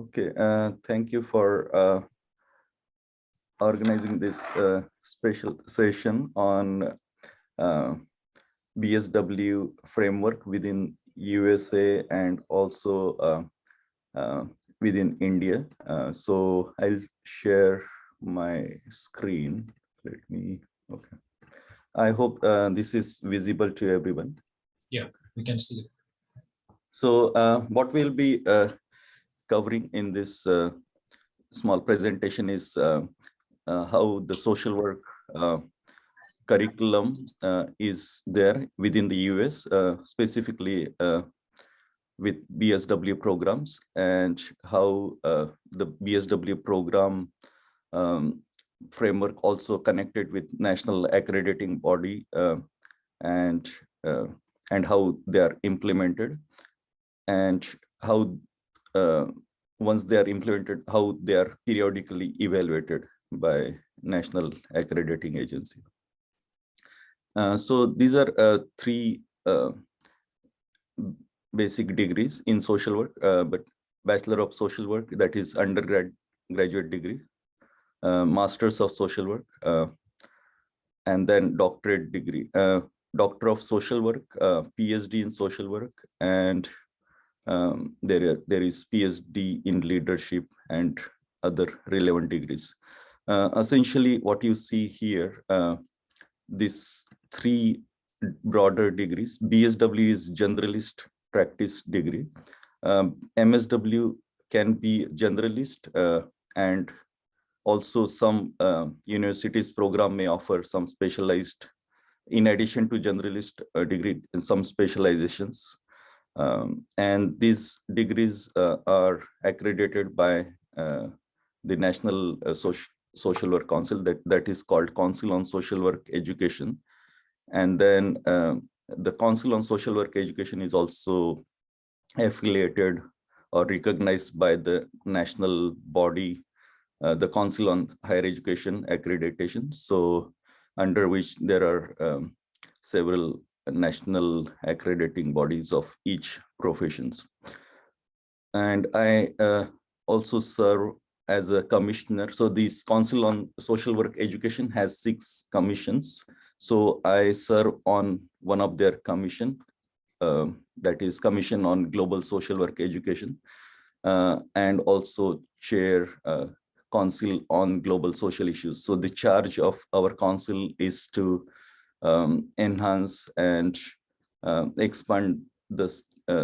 Okay, thank you for organizing this special session on uh, BSW framework within USA and also uh, within India. So I'll share my screen. Let me, okay. I hope this is visible to everyone. Yeah, we can see it. So what we'll be covering in this small presentation is how the social work curriculum is there within the US, specifically with BSW programs, and how the BSW program framework also connected with national accrediting body and uh, and how they are implemented, and how once they are implemented, how they are periodically evaluated by National Accrediting Agency. So these are three basic degrees in social work, but Bachelor of Social Work, that is undergraduate degree, Masters of Social Work, and then doctorate degree, Doctor of Social Work, PhD in Social Work, and there is PhD in Leadership and other relevant degrees. Essentially, what you see here, these three broader degrees. BSW is Generalist Practice degree. MSW can be generalist, and also some universities program may offer some specialized, in addition to generalist degree, in some specializations. And these degrees are accredited by the National Social Work Council, that is called Council on Social Work Education. And then the Council on Social Work Education is also affiliated or recognized by the national body, the Council on Higher Education Accreditation, so under which there are several national accrediting bodies of each professions. And I also serve as a commissioner. So this Council on Social Work Education has 6 commissions. So I serve on one of their commission, that is Commission on Global Social Work Education, and also chair Council on Global Social Issues. So the charge of our council is to enhance and expand the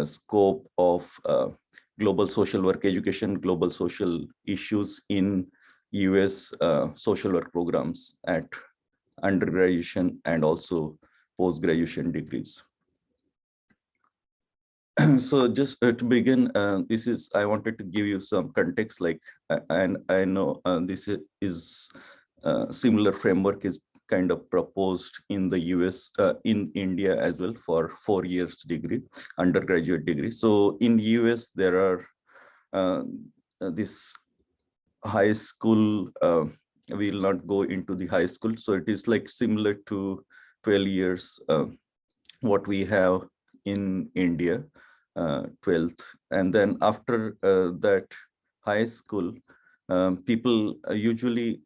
scope of global social work education, global social issues in US social work programs at undergraduation and also post-graduation degrees. So just to begin, I wanted to give you some context, like, and I know this is similar framework is kind of proposed in the US, in India as well, for 4 years degree, undergraduate degree. So in US, there are this high school, we will not go into the high school. So it is like similar to 12 years, what we have in India, 12th. And then after that high school, people usually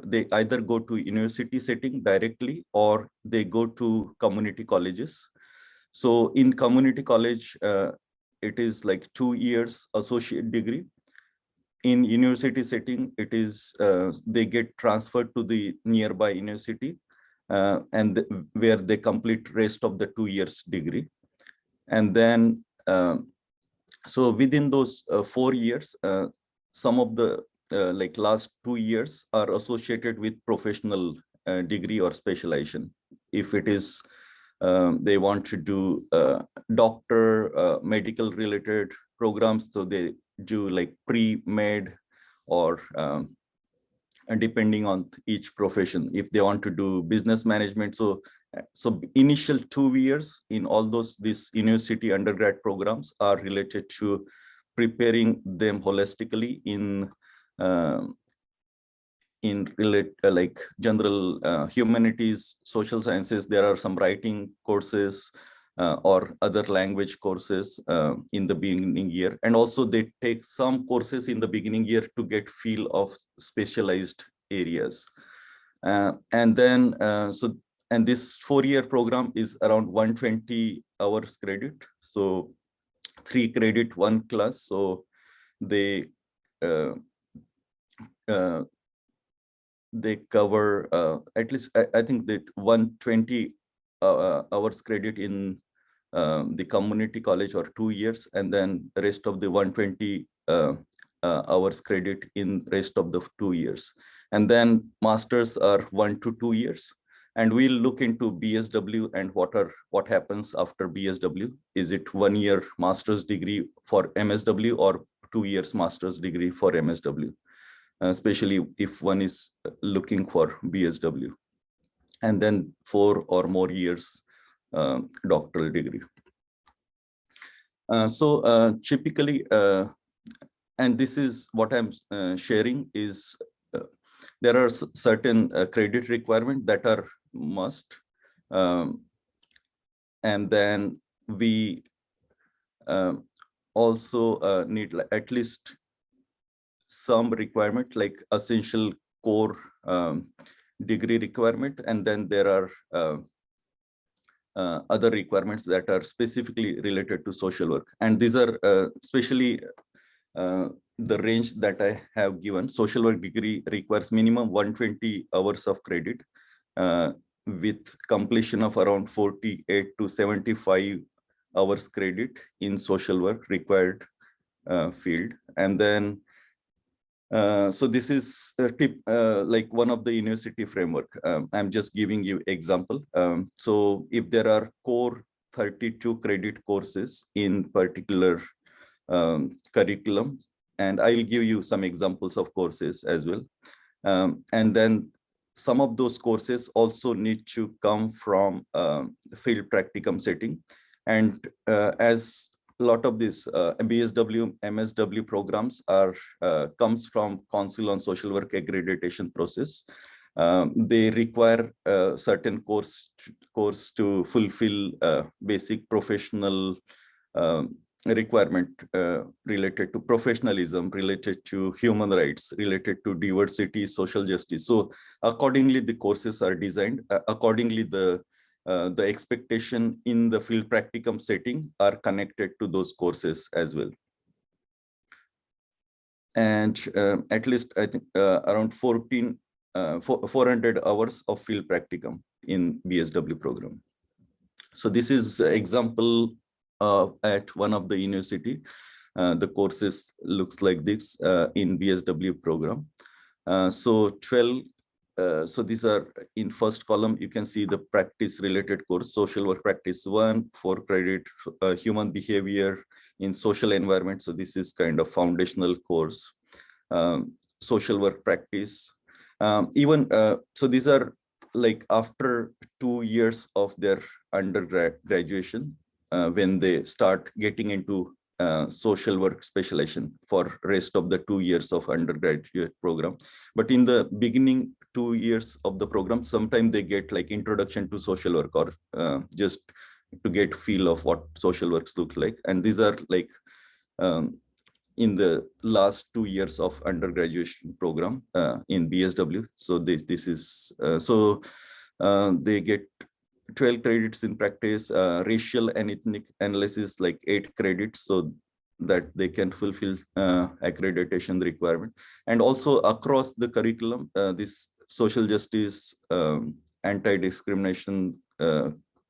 they either go to university setting directly, or they go to community colleges. So in community college, it is like 2 years associate degree. In university setting, it is they get transferred to the nearby university, and where they complete rest of the 2 years degree. And then so within those 4 years, some of the like last 2 years are associated with professional degree or specialization. If it is they want to do doctor, medical related programs, so they do like pre-med, or and depending on each profession, if they want to do business management. So initial 2 years in all these university undergrad programs are related to preparing them holistically in like general humanities, social sciences. There are some writing courses, or other language courses in the beginning year. And also they take some courses in the beginning year to get feel of specialized areas. And then, and this 4-year program is around 120 hours credit. So 3 credit, 1 class. So they cover at least, I think that 120 hours credit in the community college or 2 years, and then the rest of the 120 hours credit in rest of the 2 years. And then masters are 1 to 2 years. And we'll look into BSW and what happens after BSW. Is it 1 year master's degree for MSW or 2 years master's degree for MSW, especially if one is looking for BSW, and then 4 or more years doctoral degree. Typically, and this is what I'm sharing is there are certain credit requirements that are must. And then we also need at least some requirement like essential core degree requirement. And then there are other requirements that are specifically related to social work. And these are especially the range that I have given. Social work degree requires minimum 120 hours of credit with completion of around 48 to 75 hours credit in social work required field. And then so this is a tip, like one of the university framework. I'm just giving you example. So if there are core 32 credit courses in particular curriculum, and I'll give you some examples of courses as well. And then some of those courses also need to come from field practicum setting. And as a lot of these BSW, MSW programs are comes from Council on Social Work accreditation process. They require certain course to fulfill basic professional requirement related to professionalism, related to human rights, related to diversity, social justice. So accordingly, the courses are designed. Accordingly, the expectation in the field practicum setting are connected to those courses as well. And at least I think around 400 hours of field practicum in BSW program. So this is example at one of the university. The courses looks like this in BSW program. So 12. So these are in first column, you can see the practice related course, social work practice 1, 4 credit, human behavior in social environment. So this is kind of foundational course, social work practice. So these are like after 2 years of their undergraduation, when they start getting into social work specialization for rest of the 2 years of undergraduate program. But in the beginning 2 years of the program, sometimes they get like introduction to social work or just to get feel of what social works look like. And these are like in the last 2 years of undergraduation program in BSW. So this is they get 12 credits in practice, racial and ethnic analysis like 8 credits, so that they can fulfill accreditation requirement. And also across the curriculum, this social justice, anti-discrimination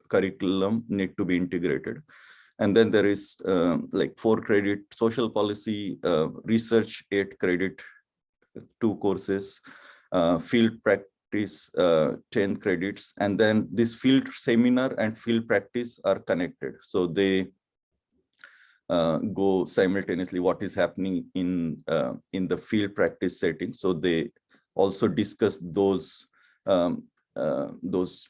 curriculum need to be integrated. And then there is like 4 credit social policy, research 8 credit, 2 courses, field practice 10 credits, and then this field seminar and field practice are connected. So they go simultaneously what is happening in the field practice setting. So they also discuss those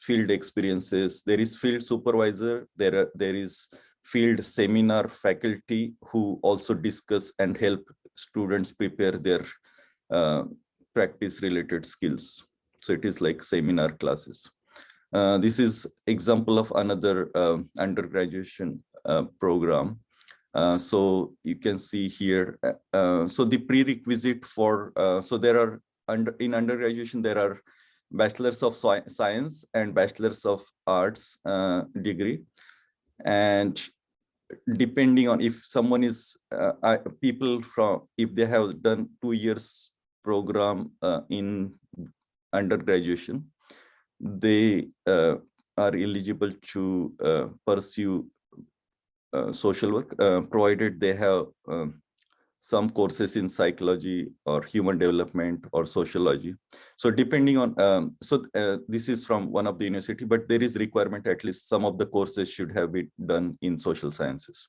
field experiences. There is field supervisor, there is field seminar faculty who also discuss and help students prepare their practice related skills. So it is like seminar classes. This is example of another undergraduation program. So you can see here, so the prerequisite for, so there are, in undergraduation, there are Bachelors of Science and Bachelors of Arts degree. And depending on if someone is, people from, if they have done 2 years program in undergraduation, they are eligible to pursue social work, provided they have some courses in psychology or human development or sociology. So depending on, this is from one of the university, but there is requirement at least some of the courses should have been done in social sciences.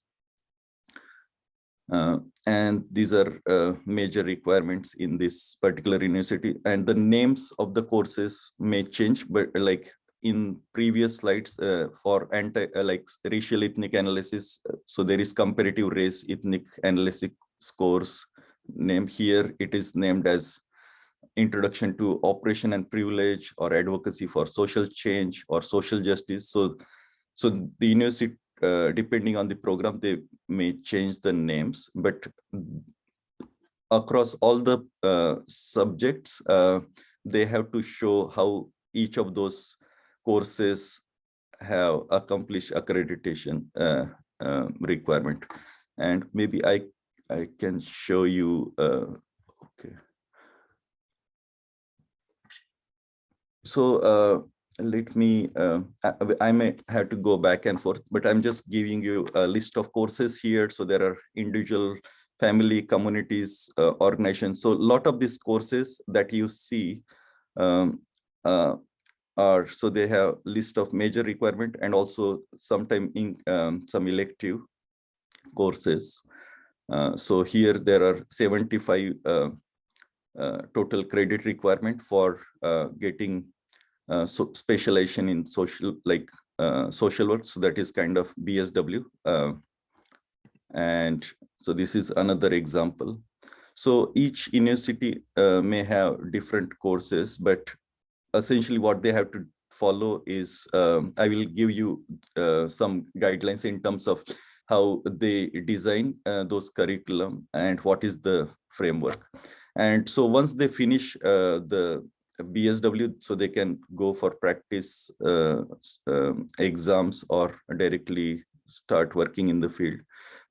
And these are major requirements in this particular university, and the names of the courses may change, but like in previous slides, for like racial ethnic analysis, so there is comparative race ethnic analysis course name. Here it is named as Introduction to Oppression and Privilege, or Advocacy for Social Change, or Social Justice. So the university, depending on the program, they may change the names, but across all the subjects, they have to show how each of those courses have accomplished accreditation requirement. And maybe I can show you, okay. So let me, I may have to go back and forth, but I'm just giving you a list of courses here. So there are individual, family, communities, organizations. So a lot of these courses that you see are, so they have list of major requirement and also sometime in some elective courses. So here there are 75 total credit requirement for getting so specialization in social, like social work. So that is kind of BSW. And so this is another example. So each university may have different courses, but essentially what they have to follow is, I will give you some guidelines in terms of how they design those curriculum and what is the framework. And so once they finish the BSW, so they can go for practice exams or directly start working in the field.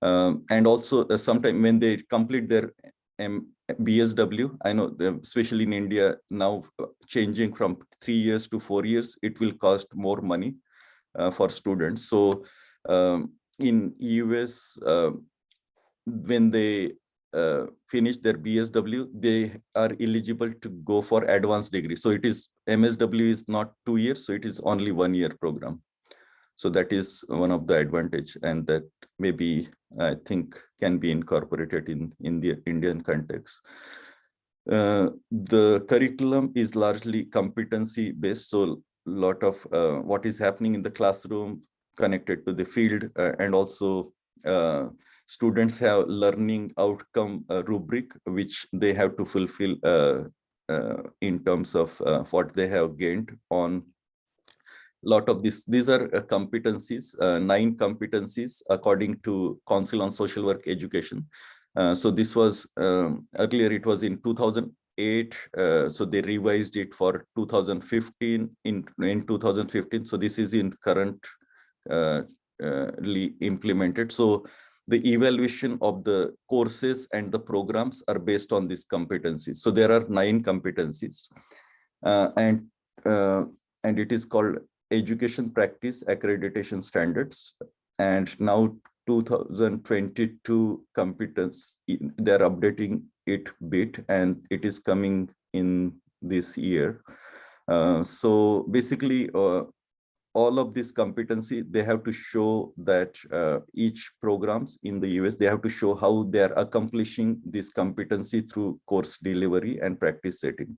And also sometime when they complete their BSW, I know, especially in India now, changing from 3 years to 4 years, it will cost more money for students. So in US, when they finish their BSW, they are eligible to go for advanced degree. So it is, MSW is not 2 years, so it is only 1 year program. So that is one of the advantage, and that maybe I think can be incorporated in the Indian context. The curriculum is largely competency based, so a lot of what is happening in the classroom connected to the field, and also students have learning outcome rubric which they have to fulfill in terms of what they have gained on. Lot of these are competencies, 9 competencies according to Council on Social Work Education. So this was earlier, it was in 2008, so they revised it for 2015 in 2015. So this is in current implemented. So the evaluation of the courses and the programs are based on these competencies. So there are 9 competencies, and it is called Education Practice Accreditation Standards. And now 2022 competence, they're updating it bit, and it is coming in this year. So basically, all of this competency, they have to show that each programs in the US, they have to show how they are accomplishing this competency through course delivery and practice setting.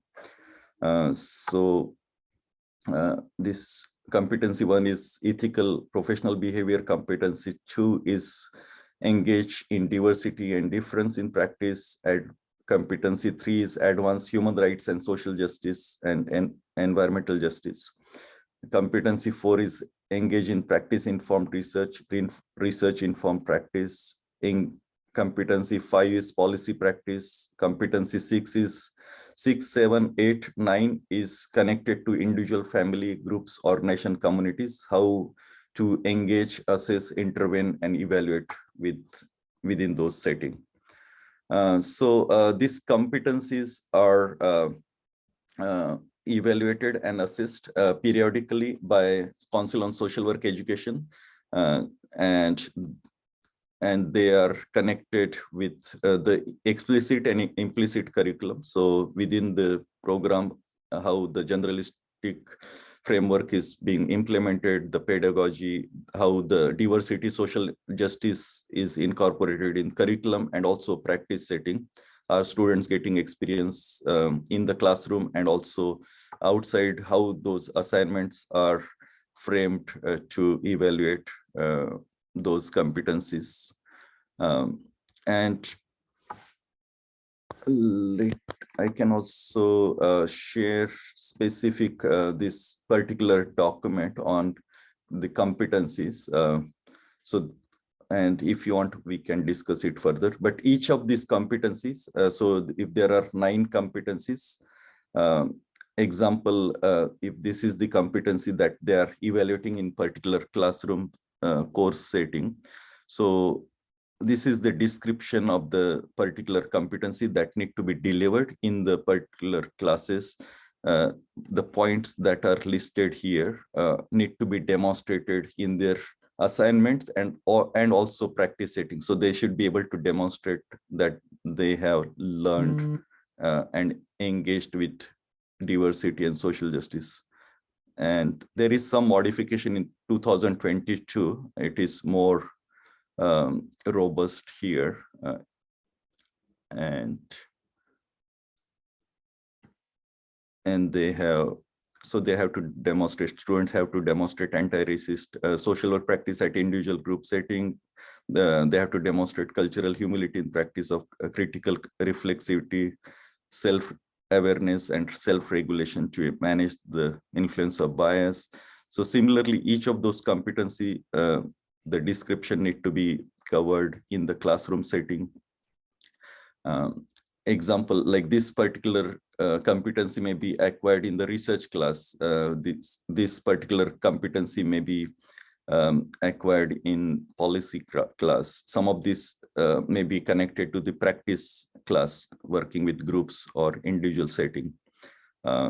This competency 1 is ethical professional behavior. Competency 2 is engage in diversity and difference in practice. And competency 3 is advance human rights and social justice and environmental justice. Competency 4 is engage in practice-informed research, research-informed practice. In competency 5 is policy practice. Competency 6 is 6, 7, 8, 9 is connected to individual, family, groups, organization, communities, how to engage, assess, intervene, and evaluate within those settings. So these competencies are evaluated and assessed periodically by Council on Social Work Education, and they are connected with the explicit and implicit curriculum. So within the program, how the generalistic framework is being implemented, the pedagogy, how the diversity, social justice is incorporated in curriculum and also practice setting. Our students getting experience in the classroom and also outside, how those assignments are framed to evaluate those competencies. And I can also share specific this particular document on the competencies. And if you want, we can discuss it further. But each of these competencies, so if there are 9 competencies, example, if this is the competency that they are evaluating in particular classroom course setting, so this is the description of the particular competency that need to be delivered in the particular classes. The points that are listed here need to be demonstrated in their assignments and also practice settings. So they should be able to demonstrate that they have learned and engaged with diversity and social justice. And there is some modification in 2022. It is more robust here, and they have, so they have to demonstrate, students have to demonstrate anti-racist social work practice at individual group setting. They have to demonstrate cultural humility in practice of critical reflexivity, self-awareness, and self-regulation to manage the influence of bias. So similarly, each of those competency, the description need to be covered in the classroom setting. Example, like this particular competency may be acquired in the research class. This particular competency may be acquired in policy class. Some of this may be connected to the practice class, working with groups or individual setting.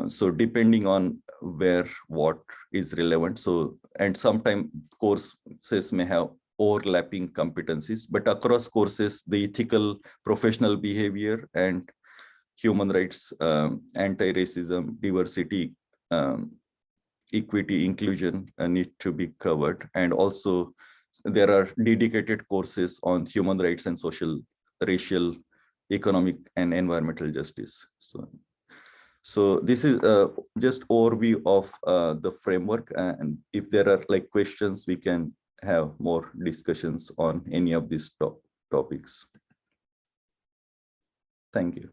So depending on where what is relevant. So, and sometimes courses may have overlapping competencies, but across courses, the ethical, professional behavior, and human rights, anti-racism, diversity, equity, inclusion need to be covered. And also there are dedicated courses on human rights and social, racial, economic, and environmental justice. So this is just overview of the framework, and if there are like questions, we can have more discussions on any of these topics. Thank you.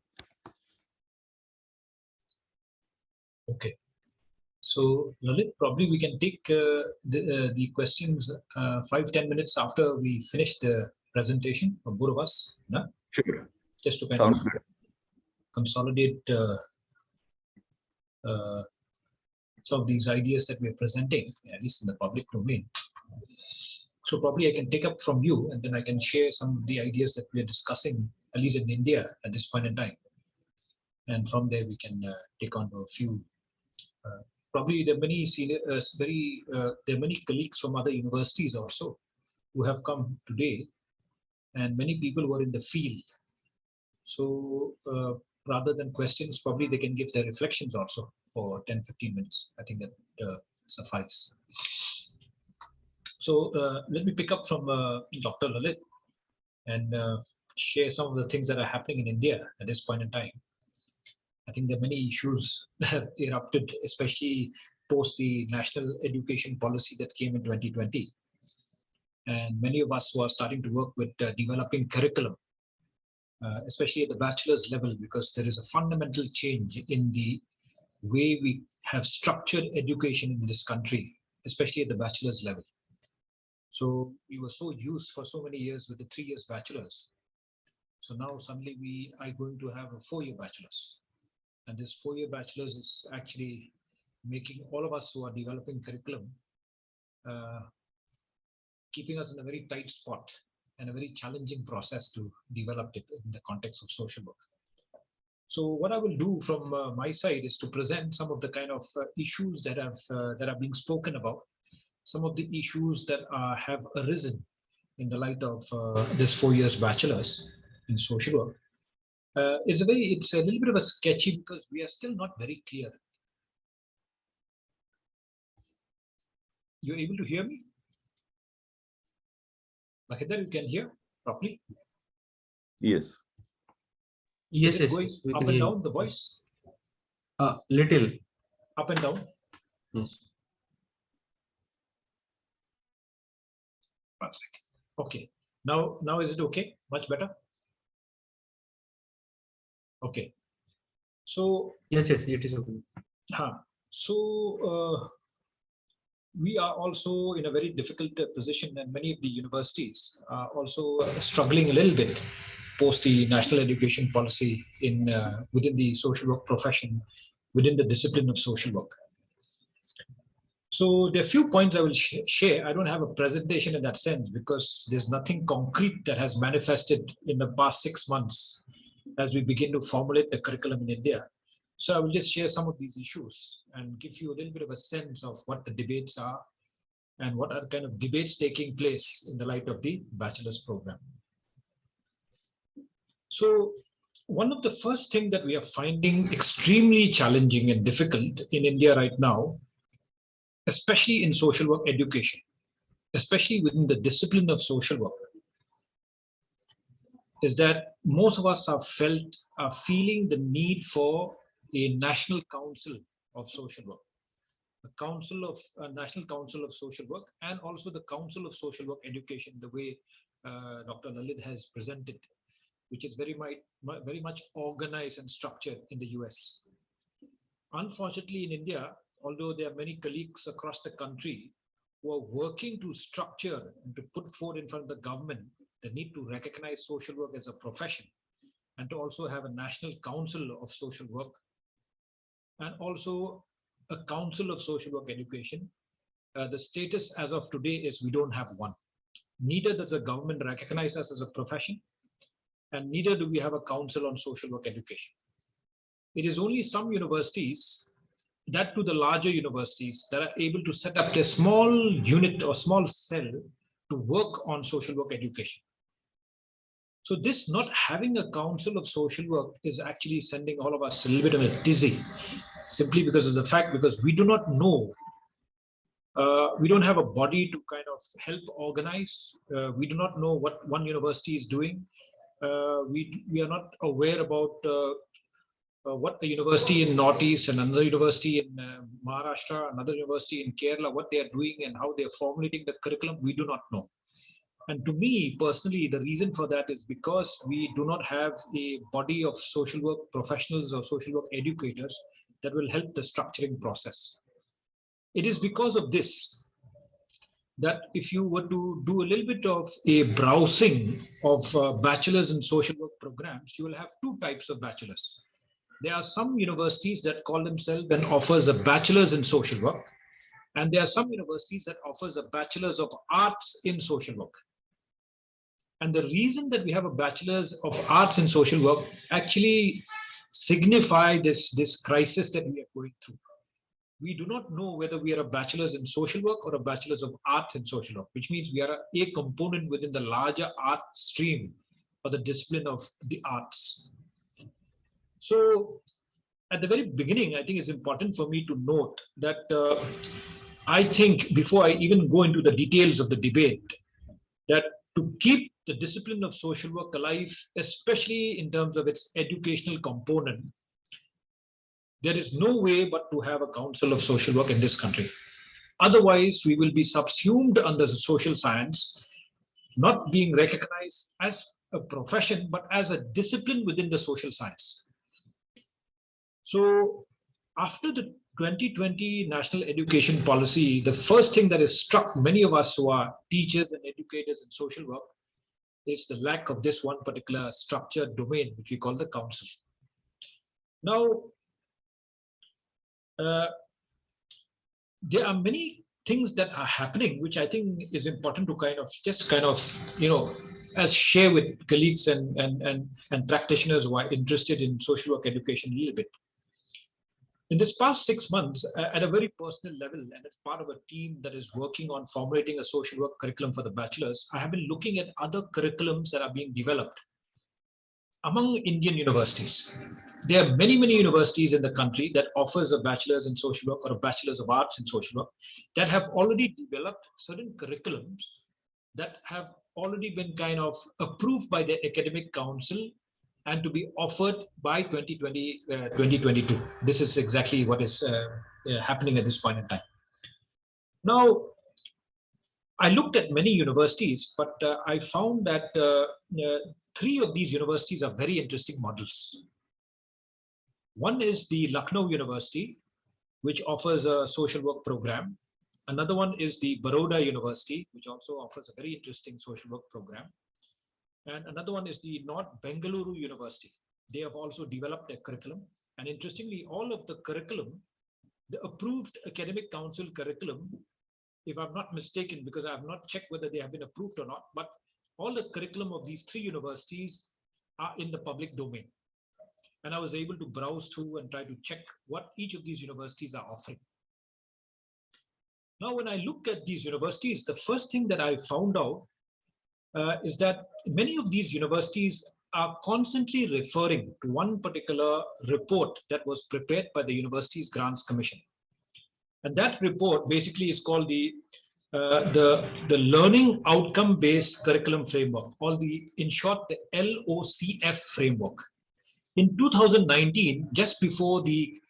Okay. So Lalit, probably we can take the questions 5-10 minutes after we finish the presentation of both of us. No? Sure. Just to kind Sounds of good. consolidate some of these ideas that we're presenting, at least in the public domain. So probably I can take up from you, and then I can share some of the ideas that we're discussing, at least in India at this point in time. And from there we can take on a few. Probably there are many senior, there are many colleagues from other universities also who have come today, and many people who are in the field. So rather than questions, probably they can give their reflections also for 10-15 minutes. I think that suffice. So let me pick up from Dr. Lalit and share some of the things that are happening in India at this point in time. I think there are many issues that have erupted, especially post the national education policy that came in 2020. And many of us who are starting to work with developing curriculum, especially at the bachelor's level, because there is a fundamental change in the way we have structured education in this country, especially at the bachelor's level. So we were so used for so many years with the 3 years bachelor's. So now suddenly we are going to have a 4-year bachelor's. And this 4-year bachelor's is actually making all of us who are developing curriculum, keeping us in a very tight spot and a very challenging process to develop it in the context of social work. So what I will do from my side is to present some of the kind of issues that are being spoken about, some of the issues that have arisen in the light of this 4 years bachelor's in social work. It's a little bit of a sketchy because we are still not very clear. You're able to hear me? Khandare, you can hear properly? Yes. Is it going up and down, the voice? Little. Up and down? Yes. 1 second. Okay. Now is it okay? Much better? Okay. So Yes, it is okay. So we are also in a very difficult position, and many of the universities are also struggling a little bit post the national education policy in within the social work profession, within the discipline of social work. So there are a few points I will share. I don't have a presentation in that sense because there's nothing concrete that has manifested in the past 6 months as we begin to formulate the curriculum in India. So I will just share some of these issues and give you a little bit of a sense of what the debates are and what are the kind of debates taking place in the light of the bachelor's program. So one of the first things that we are finding extremely challenging and difficult in India right now, especially in social work education, especially within the discipline of social work, is that most of us are feeling the need for a national council of social work, a national council of social work, and also the council of social work education, the way Dr. Lalit has presented, which is very much organized and structured in the US. Unfortunately, in India, although there are many colleagues across the country who are working to structure and to put forward in front of the government the need to recognize social work as a profession and to also have a national council of social work and also a council of social work education. The status as of today is we don't have one. Neither does the government recognize us as a profession, and neither do we have a council on social work education. It is only some universities, that to the larger universities, that are able to set up a small unit or small cell to work on social work education. So this not having a council of social work is actually sending all of us a little bit of a dizzy, simply because of the fact because we do not know, we don't have a body to kind of help organize. We do not know what one university is doing. We are not aware about what the university in Northeast and another university in Maharashtra, another university in Kerala, what they are doing and how they are formulating the curriculum, we do not know. And to me personally, the reason for that is because we do not have a body of social work professionals or social work educators that will help the structuring process. It is because of this that if you were to do a little bit of a browsing of bachelors in social work programs, you will have two types of bachelors. There are some universities that call themselves and offers a bachelor's in social work, and there are some universities that offers a bachelor's of arts in social work. And the reason that we have a bachelor's of arts in social work actually signify this crisis that we are going through. We do not know whether we are a bachelor's in social work or a bachelor's of arts in social work, which means we are a component within the larger art stream or the discipline of the arts. So at the very beginning, I think it's important for me to note that I think before I even go into the details of the debate, that to keep the discipline of social work alive, especially in terms of its educational component, there is no way but to have a council of social work in this country. Otherwise, we will be subsumed under the social science, not being recognized as a profession, but as a discipline within the social science. So after the 2020 National Education Policy, the first thing that has struck many of us who are teachers and educators in social work is the lack of this one particular structured domain, which we call the council. Now, there are many things that are happening, which I think is important to as share with colleagues and practitioners who are interested in social work education a little bit. In this past 6 months, at a very personal level, and as part of a team that is working on formulating a social work curriculum for the bachelors, I have been looking at other curriculums that are being developed among Indian universities. There are many, many universities in the country that offers a bachelor's in social work or a bachelor's of arts in social work that have already developed certain curriculums that have already been kind of approved by the academic council and to be offered by 2022. This is exactly what is happening at this point in time. Now, I looked at many universities, but I found that 3 of these universities are very interesting models. One is the Lucknow University, which offers a social work program. Another one is the Baroda University, which also offers a very interesting social work program. And another one is the North Bengaluru University. They have also developed a curriculum. And interestingly, all of the curriculum, the approved academic council curriculum, if I'm not mistaken, because I have not checked whether they have been approved or not, but all the curriculum of these 3 universities are in the public domain. And I was able to browse through and try to check what each of these universities are offering. Now, when I look at these universities, the first thing that I found out is that many of these universities are constantly referring to one particular report that was prepared by the Universities Grants Commission. And that report basically is called the Learning Outcome Based Curriculum Framework, or in short, the LOCF framework. In 2019, just before the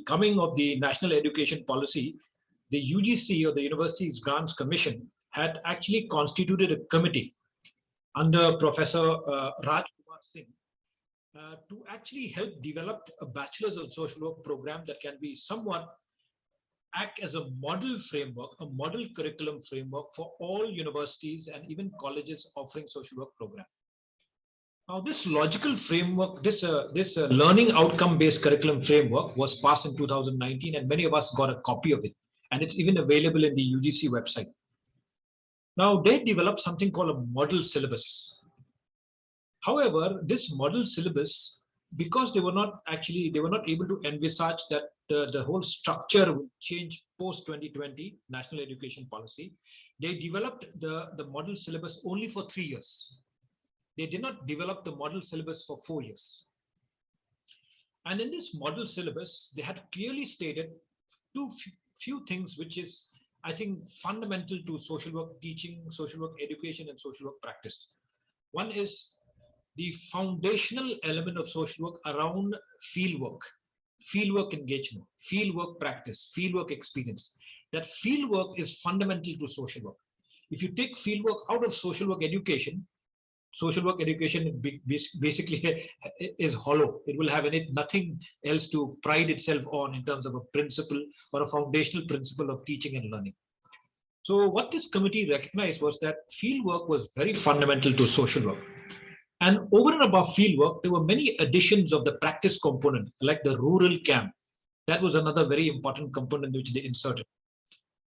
coming of the National Education Policy, the UGC, or the Universities Grants Commission, had actually constituted a committee under Professor Raj Kumar Singh to actually help develop a Bachelor's of Social Work program that can be somewhat act as a model framework, a model curriculum framework for all universities and even colleges offering social work program. Now, this logical framework, this learning outcome-based curriculum framework was passed in 2019, and many of us got a copy of it, and it's even available in the UGC website. Now, they developed something called a model syllabus. However, this model syllabus, because they were not able to envisage that the whole structure will change post 2020 National Education Policy, they developed the model syllabus only for 3 years. They did not develop the model syllabus for 4 years. And in this model syllabus, they had clearly stated few things, which is, I think, fundamental to social work teaching, social work education, and social work practice. One is the foundational element of social work around field work engagement, field work practice, field work experience. That field work is fundamental to social work. If you take field work out of social work education basically is hollow. It will have nothing else to pride itself on in terms of a principle or a foundational principle of teaching and learning. So what this committee recognized was that field work was very fundamental to social work. And over and above field work, there were many additions of the practice component, like the rural camp. That was another very important component which they inserted.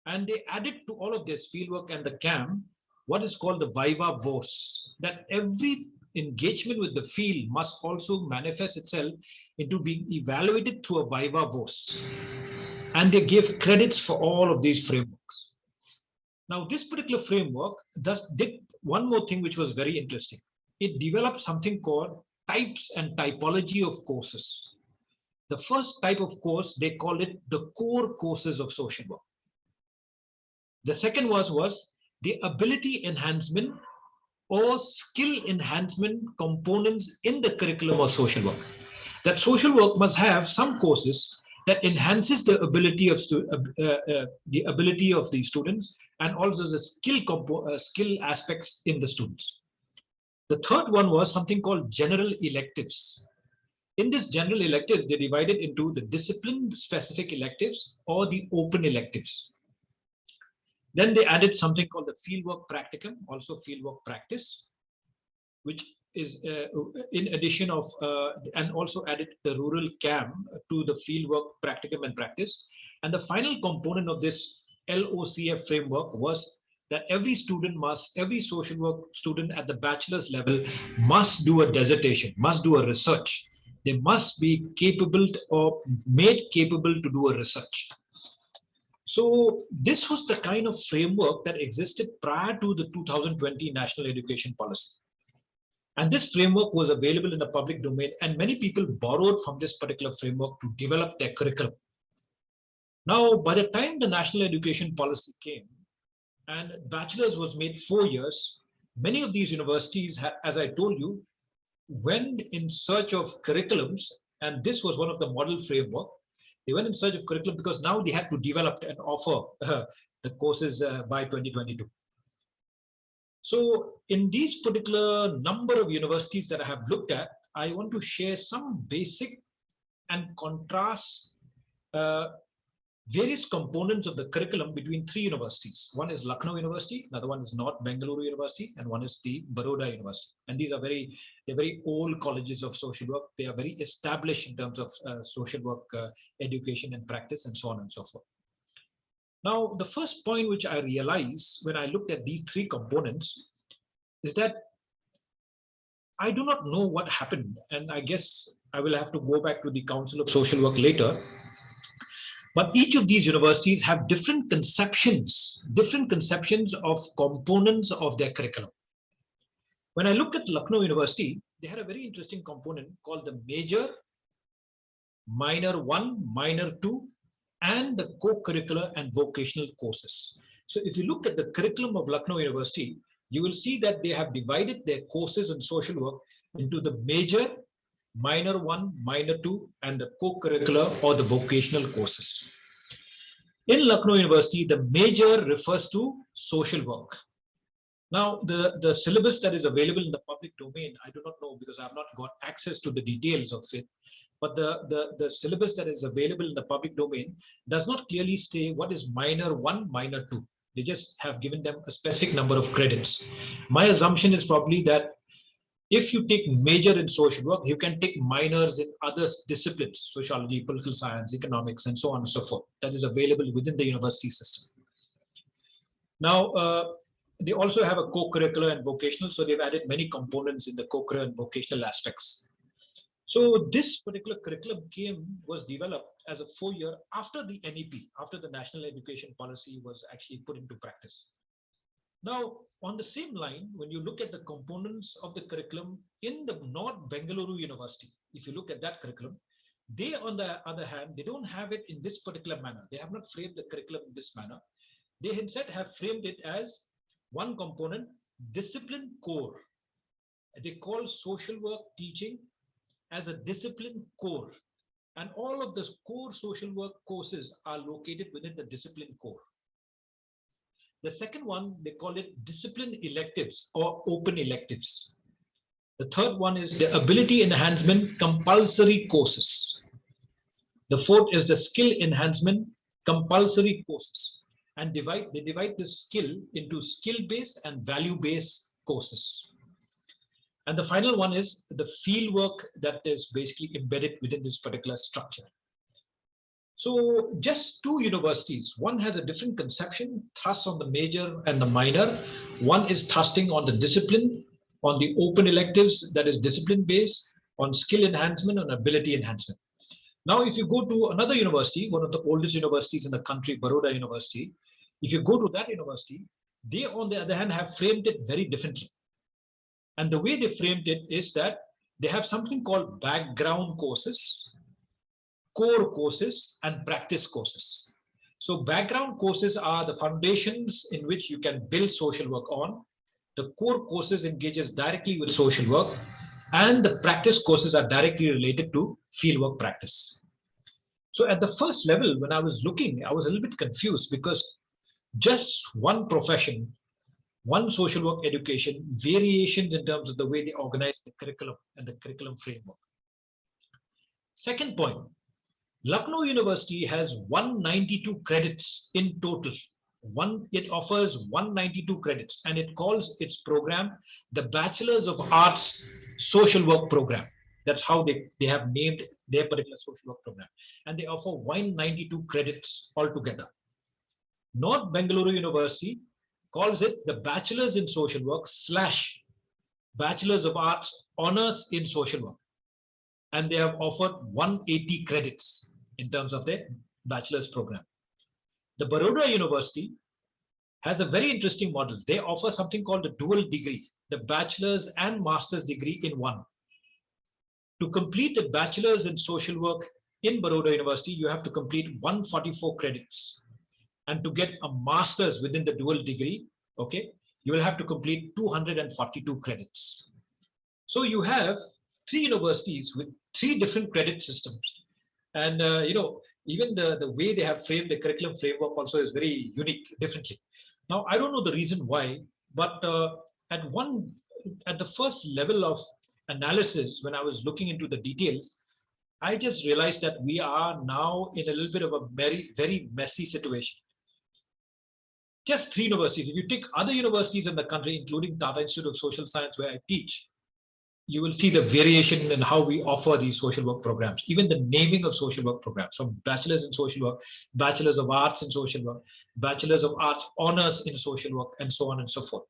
And they added to all of this field work and the camp what is called the viva voce, that every engagement with the field must also manifest itself into being evaluated through a viva voce. And they gave credits for all of these frameworks. Now, this particular framework did one more thing which was very interesting. It developed something called types and typology of courses. The first type of course, they called it the core courses of social work. The second was the ability enhancement or skill enhancement components in the curriculum of social work. That social work must have some courses that enhances the ability of the students, and also the skill aspects in the students. The third one was something called general electives. In this general elective, they divided into the discipline-specific electives or the open electives. Then they added something called the fieldwork practicum, also fieldwork practice, which is in addition of, and also added the rural CAM to the fieldwork practicum and practice. And the final component of this LOCF framework was that every social work student at the bachelor's level must do a dissertation, must do a research. They must be capable or made capable to do a research. So this was the kind of framework that existed prior to the 2020 National Education Policy. And this framework was available in the public domain, and many people borrowed from this particular framework to develop their curriculum. Now, by the time the National Education Policy came and bachelor's was made 4 years, many of these universities, as I told you, went in search of curriculums, and this was one of the model framework. They went in search of curriculum because now they had to develop and offer the courses by 2022. So in these particular number of universities that I have looked at, I want to share some basic and contrast various components of the curriculum between 3 universities. One is Lucknow University, another one is North Bengaluru University, and one is the Baroda University. And these are they're very old colleges of social work. They are very established in terms of social work education and practice and so on and so forth. Now, the first point which I realized when I looked at these 3 components is that I do not know what happened. And I guess I will have to go back to the Council of Social Work later. But each of these universities have different conceptions of components of their curriculum. When I look at Lucknow University, they had a very interesting component called the major, minor 1, minor 2, and the co-curricular and vocational courses. So if you look at the curriculum of Lucknow University, you will see that they have divided their courses in social work into the major, minor 1, minor 2, and the co-curricular or the vocational courses. In Lucknow University, the major refers to social work. Now, the syllabus that is available in the public domain, I do not know because I have not got access to the details of it. But the syllabus that is available in the public domain does not clearly say what is minor 1, minor 2. They just have given them a specific number of credits. My assumption is probably that if you take major in social work, you can take minors in other disciplines, sociology, political science, economics, and so on and so forth. That is available within the university system. Now, they also have a co-curricular and vocational, so they've added many components in the co-curricular and vocational aspects. So this particular curriculum was developed as a 4-year after the NEP, after the National Education Policy was actually put into practice. Now, on the same line, when you look at the components of the curriculum in the North Bengaluru University, if you look at that curriculum, they, on the other hand, they don't have it in this particular manner. They have not framed the curriculum in this manner. They instead have framed it as one component, discipline core. They call social work teaching as a discipline core. And all of the core social work courses are located within the discipline core. The second one, they call it discipline electives or open electives. The third one is the ability enhancement compulsory courses. The fourth is the skill enhancement compulsory courses. And they divide the skill into skill-based and value-based courses. And the final one is the field work that is basically embedded within this particular structure. So just 2 universities, one has a different conception, thrust on the major and the minor. One is thrusting on the discipline, on the open electives, that is discipline based, on skill enhancement, on ability enhancement. Now, if you go to another university, one of the oldest universities in the country, Baroda University, if you go to that university, they, on the other hand, have framed it very differently. And the way they framed it is that they have something called background courses, core courses, and practice courses. So background courses are the foundations in which you can build social work on. The core courses engages directly with social work, and the practice courses are directly related to fieldwork practice. So at the first level, when I was looking, I was a little bit confused because just one profession, one social work education, variations in terms of the way they organize the curriculum and the curriculum framework. Second point, Lucknow University has 192 credits in total. It offers 192 credits and it calls its program the Bachelors of Arts Social Work Program. That's how they have named their particular social work program. And they offer 192 credits altogether. North Bengaluru University calls it the Bachelors in Social Work / Bachelors of Arts Honors in Social Work. And they have offered 180 credits in terms of their bachelor's program. The Baroda University has a very interesting model. They offer something called a dual degree, the bachelor's and master's degree in one. To complete the bachelor's in social work in Baroda University, you have to complete 144 credits. And to get a master's within the dual degree, okay, you will have to complete 242 credits. So you have 3 universities with 3 different credit systems. And even the way they have framed the curriculum framework also is very unique, differently. Now, I don't know the reason why, but at the first level of analysis, when I was looking into the details, I just realized that we are now in a little bit of a very, very messy situation. Just 3 universities. If you take other universities in the country, including Tata Institute of Social Science, where I teach, you will see the variation in how we offer these social work programs, even the naming of social work programs, from bachelor's in social work, bachelor's of arts in social work, bachelor's of arts honors in social work, and so on and so forth.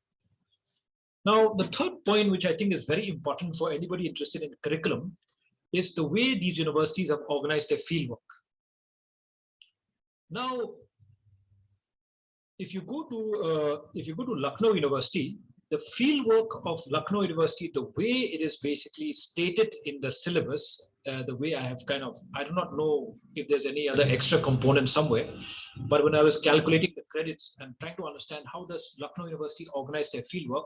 Now, the third point, which I think is very important for anybody interested in curriculum, is the way these universities have organized their fieldwork. Now, if you go to Lucknow University, the fieldwork of Lucknow University, the way it is basically stated in the syllabus, the way I do not know if there's any other extra component somewhere, but when I was calculating the credits and trying to understand how does Lucknow University organize their fieldwork,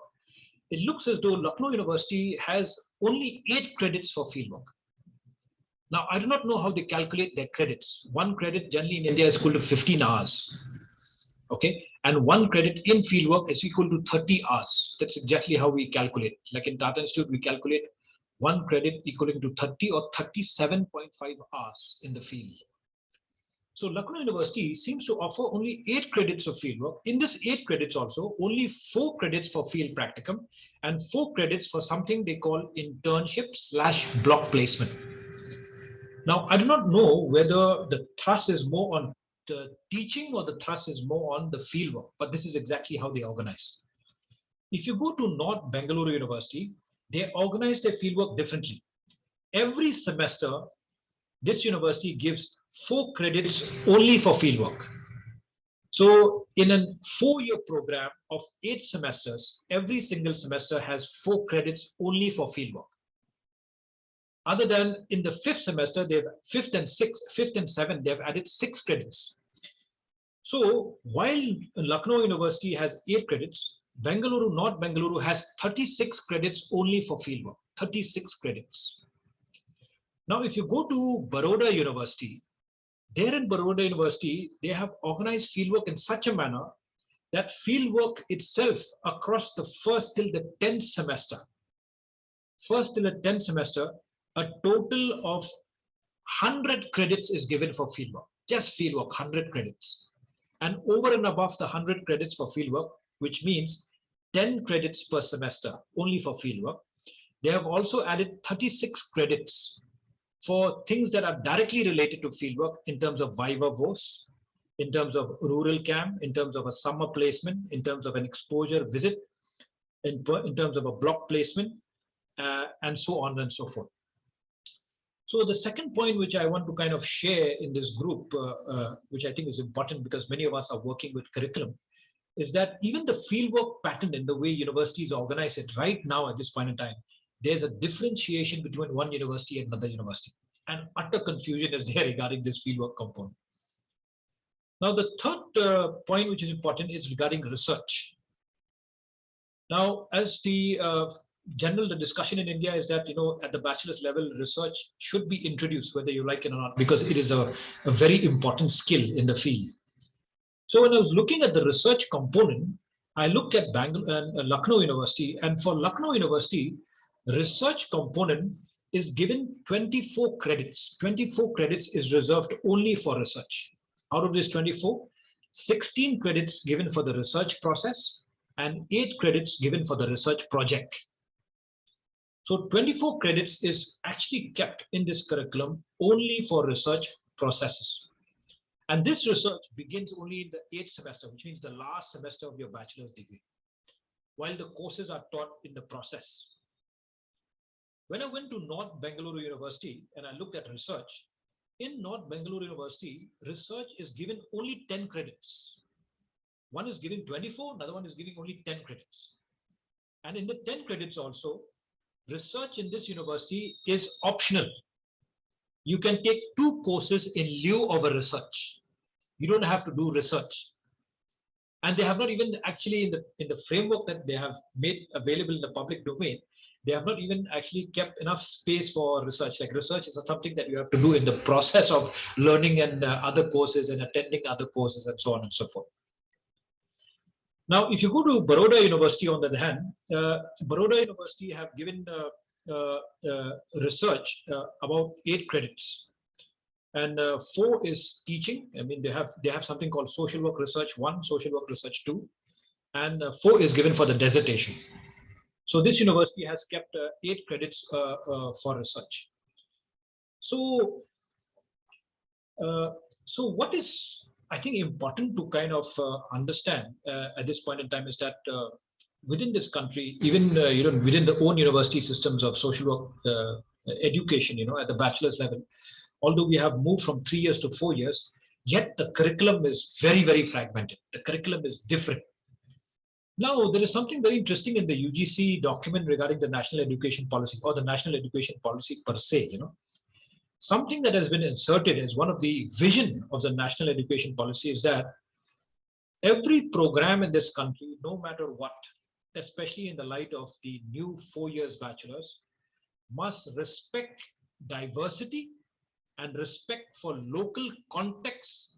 it looks as though Lucknow University has only 8 credits for fieldwork. Now, I do not know how they calculate their credits. 1 credit generally in India is equal to 15 hours. Okay, and 1 credit in fieldwork is equal to 30 hours. That's exactly how we calculate. Like in Tata Institute, we calculate 1 credit equaling to 30 or 37.5 hours in the field. So Lucknow University seems to offer only 8 credits of fieldwork. In this 8 credits also, only 4 credits for field practicum and 4 credits for something they call internship / block placement. Now, I do not know whether the thrust is more on the teaching or the thrust is more on the fieldwork, but this is exactly how they organize. If you go to North Bengaluru University, they organize their fieldwork differently. Every semester, this university gives 4 credits only for fieldwork. So in a 4-year program of 8 semesters, every single semester has 4 credits only for fieldwork. Other than in the 5th semester, they've 5th and 7th, they've added 6 credits. So while Lucknow University has 8 credits, North Bengaluru has 36 credits only for fieldwork, 36 credits. Now, if you go to Baroda University, there in Baroda University, they have organized fieldwork in such a manner that fieldwork itself across the 1st till the 10th semester, a total of 100 credits is given for fieldwork, just fieldwork, 100 credits. And over and above the 100 credits for fieldwork, which means 10 credits per semester only for fieldwork, they have also added 36 credits for things that are directly related to fieldwork in terms of viva voce, in terms of rural camp, in terms of a summer placement, in terms of an exposure visit, in terms of a block placement, and so on and so forth. So the second point which I want to kind of share in this group, which I think is important because many of us are working with curriculum, is that even the fieldwork pattern in the way universities organize it right now at this point in time, there's a differentiation between one university and another university. And utter confusion is there regarding this fieldwork component. Now, the third point which is important is regarding research. Now, as the discussion in India is that, at the bachelor's level, research should be introduced, whether you like it or not, because it is a very important skill in the field. So when I was looking at the research component, I looked at Lucknow University, and for Lucknow University, research component is given 24 credits. 24 credits is reserved only for research. Out of this 24, 16 credits given for the research process and 8 credits given for the research project. So 24 credits is actually kept in this curriculum only for research processes. And this research begins only in the 8th semester, which means the last semester of your bachelor's degree, while the courses are taught in the process. When I went to North Bengaluru University and I looked at research, in North Bengaluru University, research is given only 10 credits. One is giving 24, another one is giving only 10 credits. And in the 10 credits also, research in this university is optional. You can take 2 courses in lieu of a research. You don't have to do research. And they have not even actually in the framework that they have made available in the public domain, they have not even actually kept enough space for research. Like research is something that you have to do in the process of learning and other courses and attending other courses and so on and so forth. Now, if you go to Baroda University, on the other hand, Baroda University have given research about 8 credits, and 4 is teaching. I mean, they have something called social work research 1, social work research 2, and 4 is given for the dissertation. So this university has kept 8 credits for research. So, so what is, I think, important to kind of understand at this point in time is that within this country, even within the own university systems of social work education, at the bachelor's level, although we have moved from 3 years to 4 years, yet the curriculum is very, very fragmented. The curriculum is different. Now, there is something very interesting in the UGC document regarding the national education policy, or the national education policy per se. Something that has been inserted as one of the vision of the national education policy is that every program in this country, no matter what, especially in the light of the new 4 years bachelors, must respect diversity and respect for local context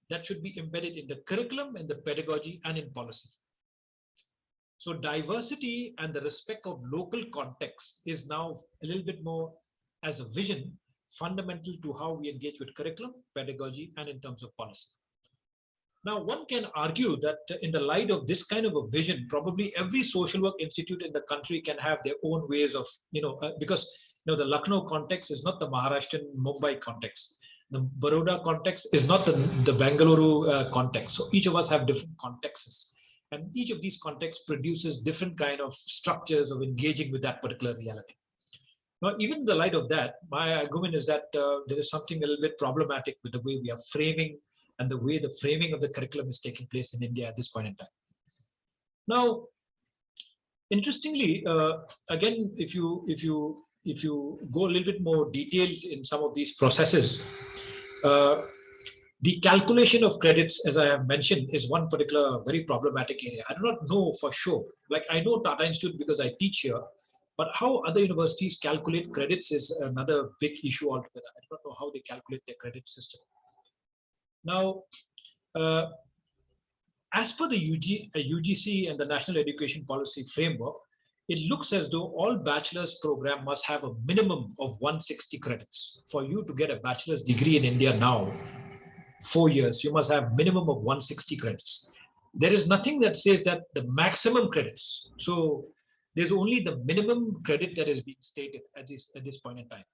that should be embedded in the curriculum, in the pedagogy, and in policy. So diversity and the respect of local context is now a little bit more as a vision fundamental to how we engage with curriculum, pedagogy, and in terms of policy. Now, one can argue that in the light of this kind of a vision, probably every social work institute in the country can have their own ways of, because the Lucknow context is not the Maharashtrian Mumbai context. The Baroda context is not the Bengaluru context. So each of us have different contexts. And each of these contexts produces different kind of structures of engaging with that particular reality. Now, even in the light of that, my argument is that there is something a little bit problematic with the way we are framing and the way the framing of the curriculum is taking place in India at this point in time. Now, interestingly, again, if you go a little bit more detailed in some of these processes, the calculation of credits, as I have mentioned, is one particular very problematic area. I do not know for sure. Like I know Tata Institute because I teach here, but how other universities calculate credits is another big issue altogether. I do not know how they calculate their credit system. Now, as per the UGC and the National Education Policy Framework, it looks as though all bachelor's program must have a minimum of 160 credits. For you to get a bachelor's degree in India now, 4 years, you must have minimum of 160 credits. There is nothing that says that the maximum credits. So there's only the minimum credit that is being stated at this point in time.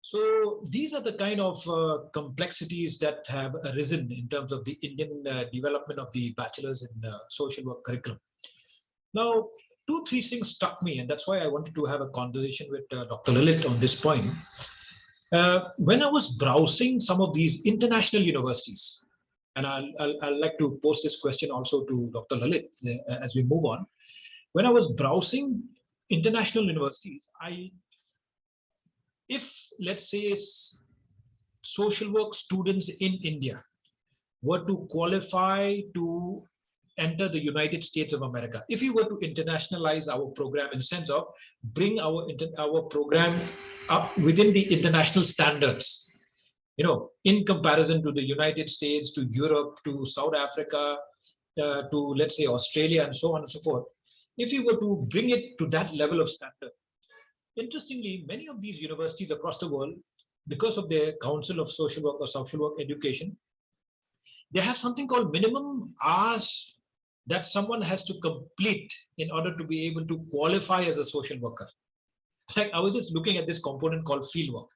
So these are the kind of complexities that have arisen in terms of the Indian development of the bachelor's in social work curriculum. Now, 2-3 things struck me, and that's why I wanted to have a conversation with Dr. Lalit on this point. When I was browsing some of these international universities, and I'll like to pose this question also to Dr. Lalit as we move on. When I was browsing international universities, if let's say social work students in India were to qualify to enter the United States of America, if we were to internationalize our program in the sense of bring our program up within the international standards, in comparison to the United States, to Europe, to South Africa, to let's say Australia, and so on and so forth, if we were to bring it to that level of standard, Interestingly, many of these universities across the world, because of their Council of Social Work or Social Work Education, they have something called minimum hours that someone has to complete in order to be able to qualify as a social worker. Like I was just looking at this component called fieldwork.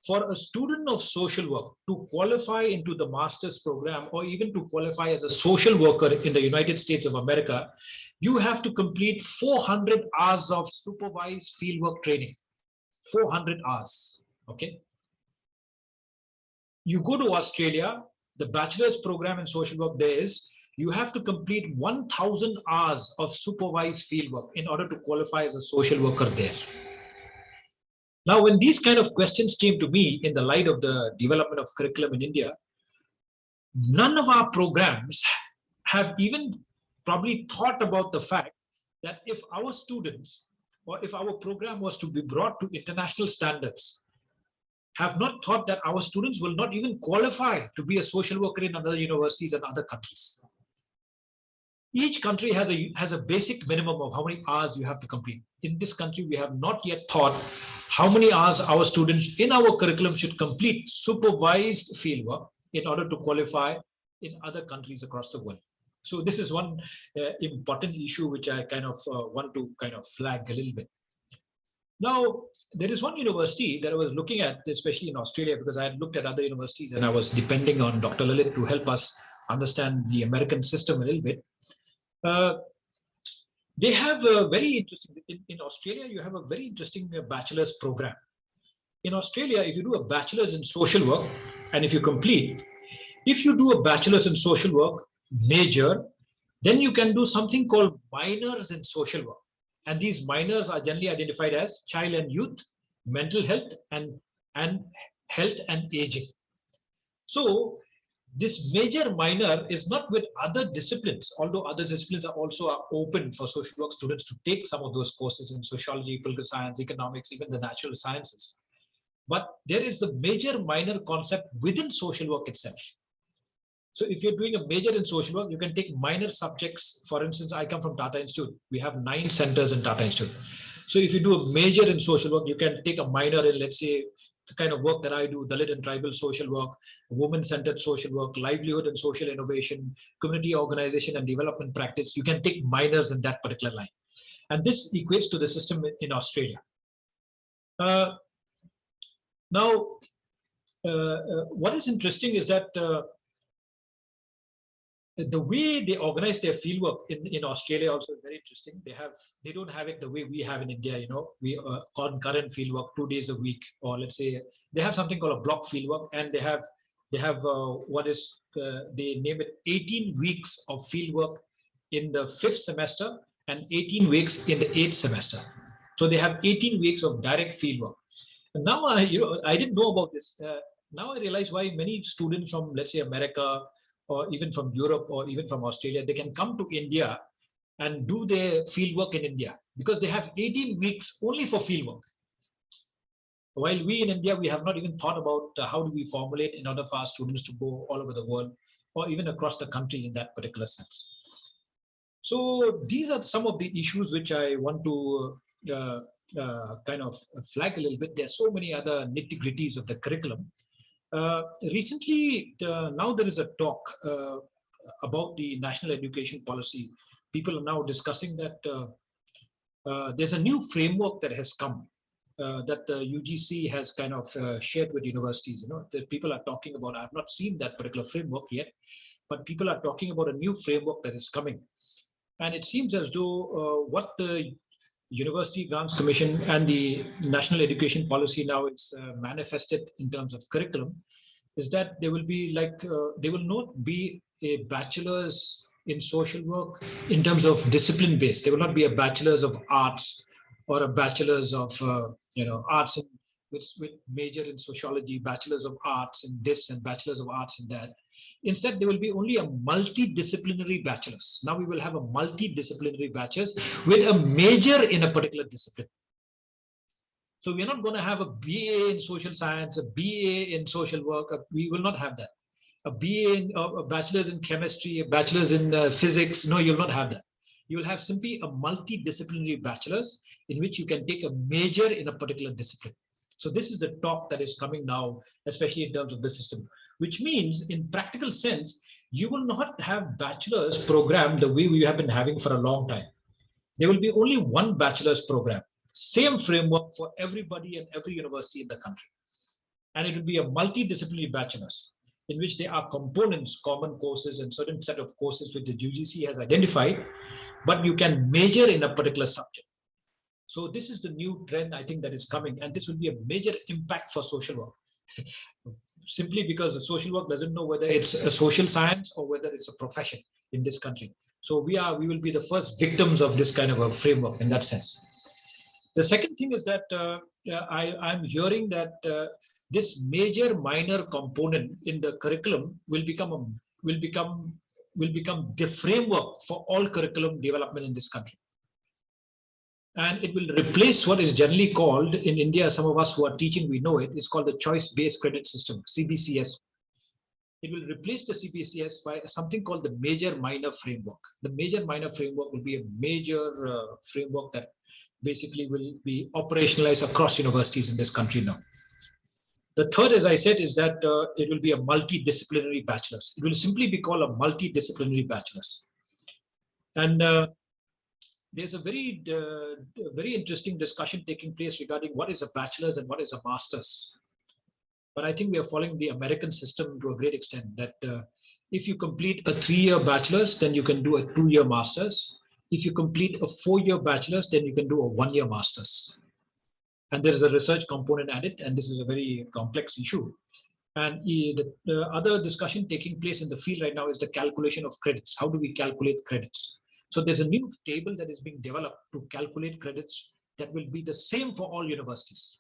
For a student of social work to qualify into the master's program or even to qualify as a social worker in the United States of America, you have to complete 400 hours of supervised fieldwork training. 400 hours. Okay. You go to Australia, the bachelor's program in social work there is you have to complete 1,000 hours of supervised fieldwork in order to qualify as a social worker there. Now, when these kind of questions came to me in the light of the development of curriculum in India, none of our programs have even probably thought about the fact that if our students or if our program was to be brought to international standards, have not thought that our students will not even qualify to be a social worker in other universities and other countries. Each country has a basic minimum of how many hours you have to complete. In this country, we have not yet thought how many hours our students in our curriculum should complete supervised fieldwork in order to qualify in other countries across the world. So this is one important issue which I kind of want to kind of flag a little bit. Now, there is one university that I was looking at, especially in Australia, because I had looked at other universities and I was depending on Dr. Lalit to help us understand the American system a little bit. They have a very interesting, in Australia, you have a very interesting bachelor's program. In Australia, if you do a bachelor's in social work, and if you complete, if you do a bachelor's in social work major, then you can do something called minors in social work. And these minors are generally identified as child and youth, mental health, and health and aging. So this major minor is not with other disciplines, although other disciplines are also open for social work students to take some of those courses in sociology, political science, economics, even the natural sciences. But there is the major minor concept within social work itself. So if you're doing a major in social work, you can take minor subjects. For instance, I come from Tata Institute. We have 9 centers in Tata Institute. So if you do a major in social work, you can take a minor in, let's say, the kind of work that I do, Dalit and tribal social work, women-centered social work, livelihood and social innovation, community organization and development practice. You can take minors in that particular line. And this equates to the system in Australia. Now, what is interesting is that the way they organize their fieldwork in Australia also is very interesting. They don't have it the way we have in India. You know, we concurrent fieldwork 2 days a week, or let's say they have something called a block fieldwork, and they have what is they name it 18 weeks of fieldwork in the 5th semester and 18 weeks in the 8th semester. So they have 18 weeks of direct fieldwork. And now I didn't know about this. Now I realize why many students from, let's say, America, or even from Europe, or even from Australia, they can come to India and do their fieldwork in India because they have 18 weeks only for fieldwork. While we in India, we have not even thought about how do we formulate in order for our students to go all over the world or even across the country in that particular sense. So these are some of the issues which I want to kind of flag a little bit. There are so many other nitty-gritties of the curriculum. Recently, now there is a talk about the national education policy. People are now discussing that there's a new framework that has come that the UGC has kind of shared with universities. You know, that people are talking about. I have not seen that particular framework yet, but people are talking about a new framework that is coming. And it seems as though what the University Grants Commission and the National Education Policy now is manifested in terms of curriculum is that there will be there will not be a bachelor's in social work in terms of discipline based. There will not be a bachelor's of arts or a bachelor's of arts with major in sociology, bachelor's of arts in this and bachelor's of arts in that. Instead, there will be only a multidisciplinary bachelor's. Now we will have a multidisciplinary bachelor's with a major in a particular discipline. So we're not going to have a BA in social science, a BA in social work. We will not have that. A BA, a bachelor's in chemistry, a bachelor's in physics. No, you'll not have that. You will have simply a multidisciplinary bachelor's in which you can take a major in a particular discipline. So this is the talk that is coming now, especially in terms of the system, which means in practical sense, you will not have bachelor's program the way we have been having for a long time. There will be only one bachelor's program, same framework for everybody and every university in the country. And it will be a multidisciplinary bachelor's in which there are components, common courses, and certain set of courses which the UGC has identified, but you can major in a particular subject. So this is the new trend, I think, that is coming, and this will be a major impact for social work. Simply because the social work doesn't know whether it's a social science or whether it's a profession in this country. So we will be the first victims of this kind of a framework in that sense. The second thing is that I'm hearing that this major minor component in the curriculum will become the framework for all curriculum development in this country. And it will replace what is generally called in India, some of us who are teaching, we know it, is called the choice-based credit system, CBCS. It will replace the CBCS by something called the major minor framework. The major minor framework will be a major framework that basically will be operationalized across universities in this country now. The third, as I said, is that it will be a multidisciplinary bachelor's. It will simply be called a multidisciplinary bachelor's. And there's a very interesting discussion taking place regarding what is a bachelor's and what is a master's. But I think we are following the American system to a great extent, that if you complete a 3-year bachelor's, then you can do a 2-year master's. If you complete a 4-year bachelor's, then you can do a 1-year master's. And there is a research component added, and this is a very complex issue. And the other discussion taking place in the field right now is the calculation of credits. How do we calculate credits? So there's a new table that is being developed to calculate credits that will be the same for all universities.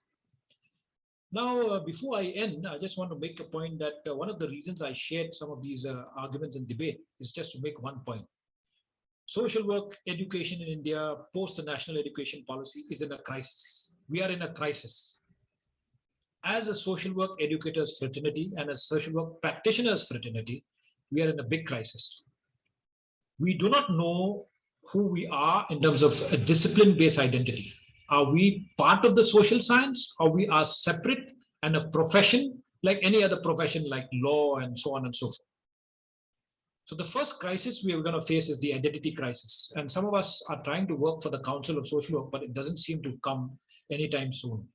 Now, before I end, I just want to make a point that one of the reasons I shared some of these arguments and debate is just to make one point. Social work education in India, post the national education policy, is in a crisis. We are in a crisis. As a social work educators fraternity and a social work practitioners fraternity, we are in a big crisis. We do not know who we are in terms of a discipline-based identity. Are we part of the social science, or we are separate and a profession like any other profession like law and so on and so forth? So the first crisis we are going to face is the identity crisis. And some of us are trying to work for the Council of Social Work, but it doesn't seem to come anytime soon.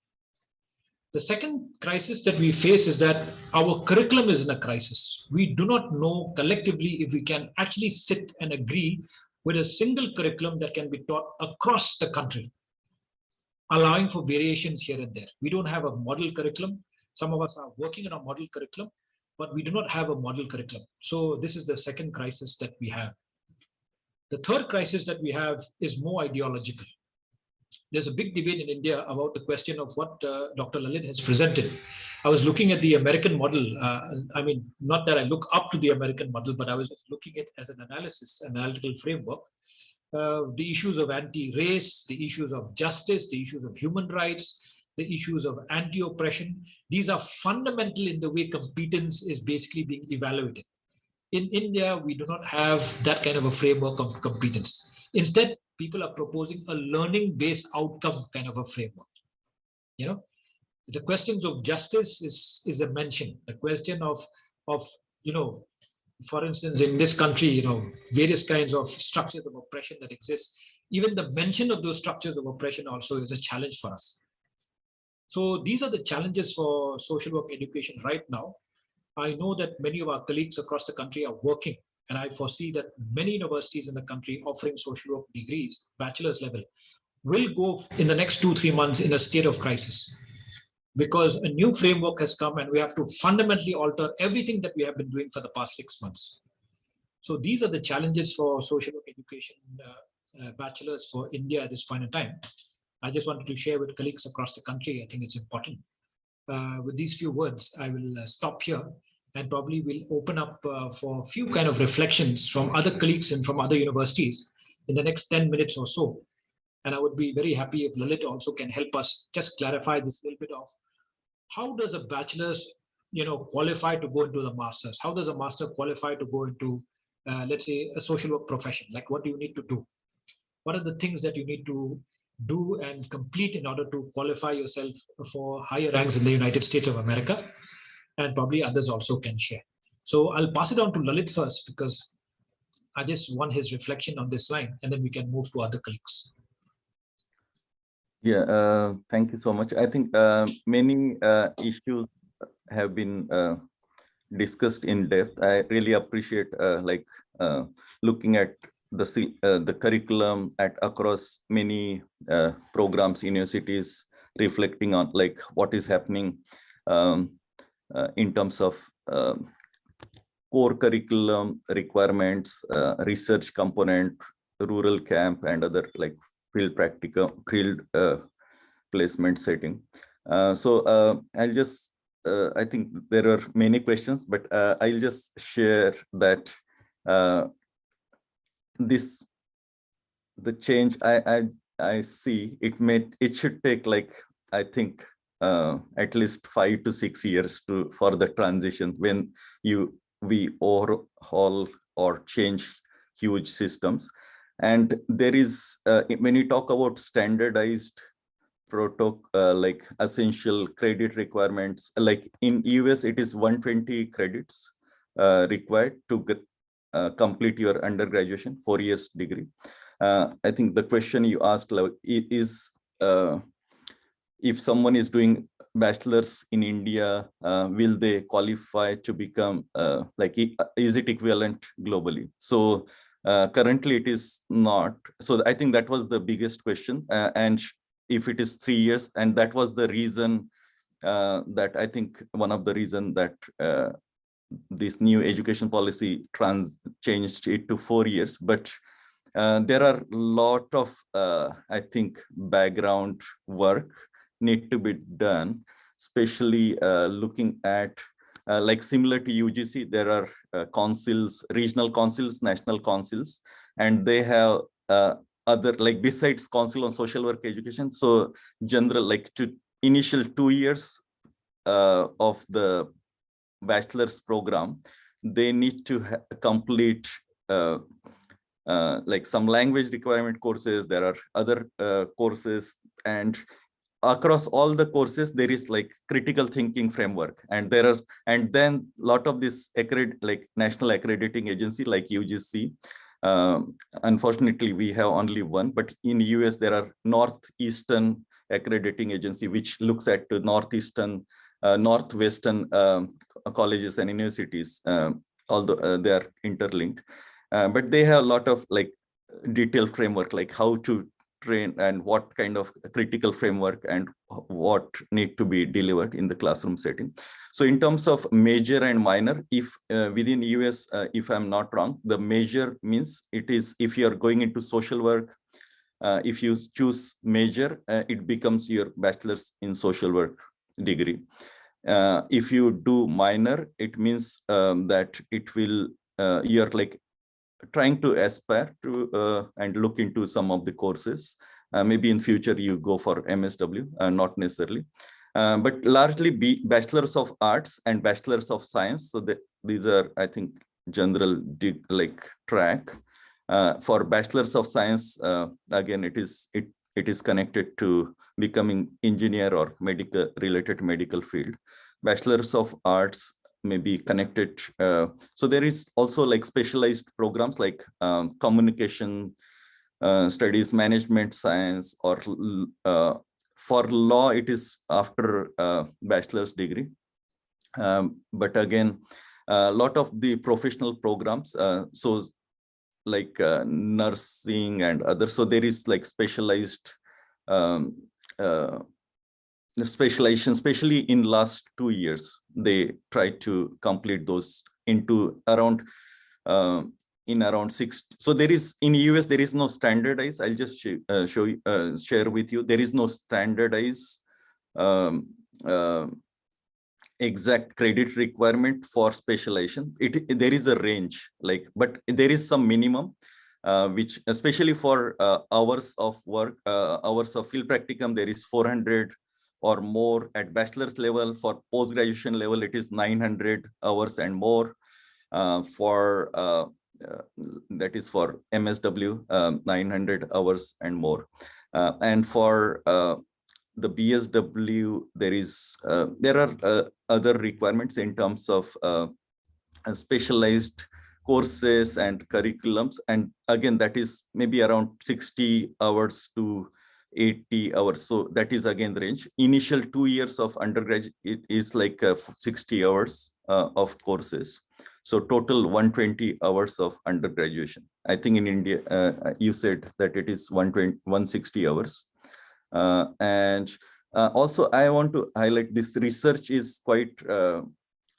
The second crisis that we face is that our curriculum is in a crisis. We do not know collectively if we can actually sit and agree with a single curriculum that can be taught across the country, allowing for variations here and there. We don't have a model curriculum. Some of us are working on a model curriculum, but we do not have a model curriculum. So this is the second crisis that we have. The third crisis that we have is more ideological. There's a big debate in India about the question of what Dr. Lalit has presented. I was looking at the American model. I mean, not that I look up to the American model, but I was just looking at it as an analytical framework. The issues of anti-race, the issues of justice, the issues of human rights, the issues of anti-oppression. These are fundamental in the way competence is basically being evaluated. In India, we do not have that kind of a framework of competence. Instead, people are proposing a learning-based outcome kind of a framework. You know, the questions of justice is a mention. The question of you know, for instance, in this country, you know, various kinds of structures of oppression that exist. Even the mention of those structures of oppression also is a challenge for us. So these are the challenges for social work education right now. I know that many of our colleagues across the country are working, and I foresee that many universities in the country offering social work degrees, bachelor's level, will go in the next 2-3 months in a state of crisis, because a new framework has come and we have to fundamentally alter everything that we have been doing for the past 6 months. So these are the challenges for social work education bachelors for India at this point in time. I just wanted to share with colleagues across the country. I think it's important. With these few words, I will stop here, and probably will open up for a few kind of reflections from other colleagues and from other universities in the next 10 minutes or so. And I would be very happy if Lalit also can help us just clarify this little bit of how does a bachelor's, you know, qualify to go into the master's? How does a master qualify to go into, let's say, a social work profession? Like, what do you need to do? What are the things that you need to do and complete in order to qualify yourself for higher ranks in the United States of America, and probably others also can share. So I'll pass it on to Lalit first because I just want his reflection on this line, and then we can move to other colleagues. Yeah, thank you so much. I think many issues have been discussed in depth. I really appreciate looking at the curriculum at across many programs, universities, reflecting on like what is happening in terms of core curriculum requirements, research component, rural camp, and other like field placement setting. I'll just I think there are many questions, but I'll just share that the change I see it should take like I think at least 5 to 6 years for the transition when we overhaul or change huge systems. And there is when you talk about standardized protocol like essential credit requirements, like in US it is 120 credits required to complete your undergraduation 4 years degree. I think the question you asked like, is if someone is doing bachelor's in India, will they qualify to become is it equivalent globally? So currently it is not. So I think that was the biggest question. And if it is 3 years, and that was the reason that I think one of the reason that this new education policy changed it to 4 years. But there are a lot of, I think, background work need to be done, especially looking at like similar to UGC, there are councils, regional councils, national councils, and they have other like besides council on social work education. So general like to initial 2 years of the bachelor's program, they need to complete like some language requirement courses. There are other courses, and across all the courses there is like critical thinking framework, and there are, and then a lot of this like national accrediting agency like UGC. Unfortunately we have only one, but in US there are northeastern accrediting agency which looks at the northeastern northwestern colleges and universities, although they are interlinked, but they have a lot of like detailed framework, like how to train and what kind of critical framework and what need to be delivered in the classroom setting. So in terms of major and minor, if within US, if I'm not wrong, the major means it is if you're going into social work, if you choose major, it becomes your bachelor's in social work degree. If you do minor, it means that it will you're like trying to aspire to and look into some of the courses. Maybe in future you go for MSW, not necessarily, but largely bachelors of arts and bachelors of science. So these are, I think, general like track. For bachelors of science, again, it is connected to becoming engineer or medical related medical field. Bachelors of arts may be connected. So there is also like specialized programs like communication studies, management science, or for law, it is after bachelor's degree. But again, a lot of the professional programs, so like nursing and others. So there is like specialized specialization, especially in last 2 years, they try to complete those into around in around 6. So there is in US there is no standardized. I'll just share with you. There is no standardized exact credit requirement for specialization. There is a range, like, but there is some minimum which especially for hours of work, hours of field practicum, there is 400 or more at bachelor's level. For post-graduation level, it is 900 hours and more. For that is for MSW, 900 hours and more. And for the BSW, there are other requirements in terms of specialized courses and curriculums. And again, that is maybe around 60 hours to 80 hours. So that is again the range. Initial 2 years of undergraduate, it is like 60 hours of courses. So total 120 hours of undergraduation. I think in India, you said that it is 160 hours. And also I want to highlight this research is quite,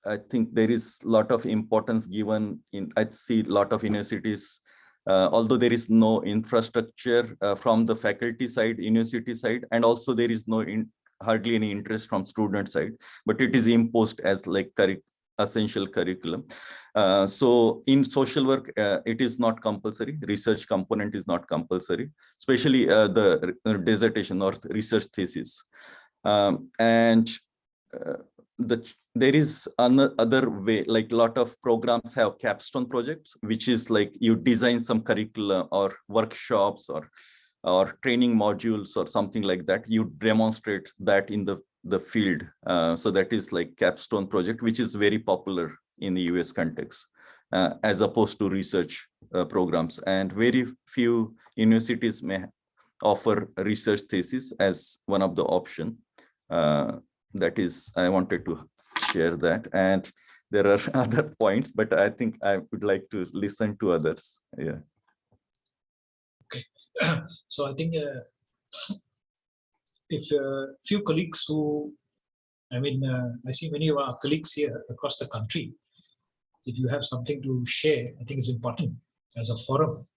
I think there is a lot of importance given in, I see a lot of universities, although there is no infrastructure from the faculty side, university side, and also there is hardly any interest from student side, but it is imposed as like essential curriculum. So in social work, it is not compulsory. Research component is not compulsory, especially the dissertation or research thesis. And there is another way, like a lot of programs have capstone projects, which is like you design some curriculum or workshops or training modules or something like that. You demonstrate that in the field. So that is like capstone project, which is very popular in the US context, as opposed to research programs. And very few universities may offer research thesis as one of the option. That is, I wanted to share that. And there are other points, but I think I would like to listen to others. Yeah. Okay. So I think if few colleagues who, I see many of our colleagues here across the country, if you have something to share, I think it's important as a forum.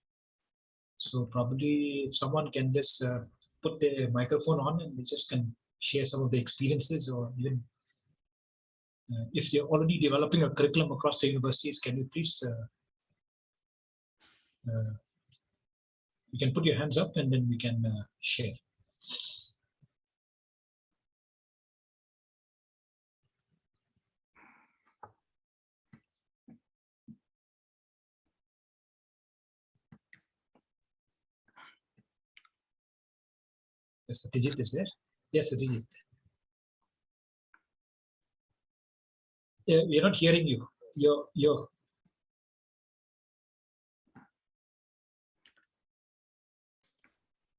So probably if someone can just put their microphone on and they just can share some of the experiences, or even if they're already developing a curriculum across the universities, can you please, you can put your hands up and then we can share. Yes, Satyajit is there. Yes, Satyajit. We are not hearing you. You're.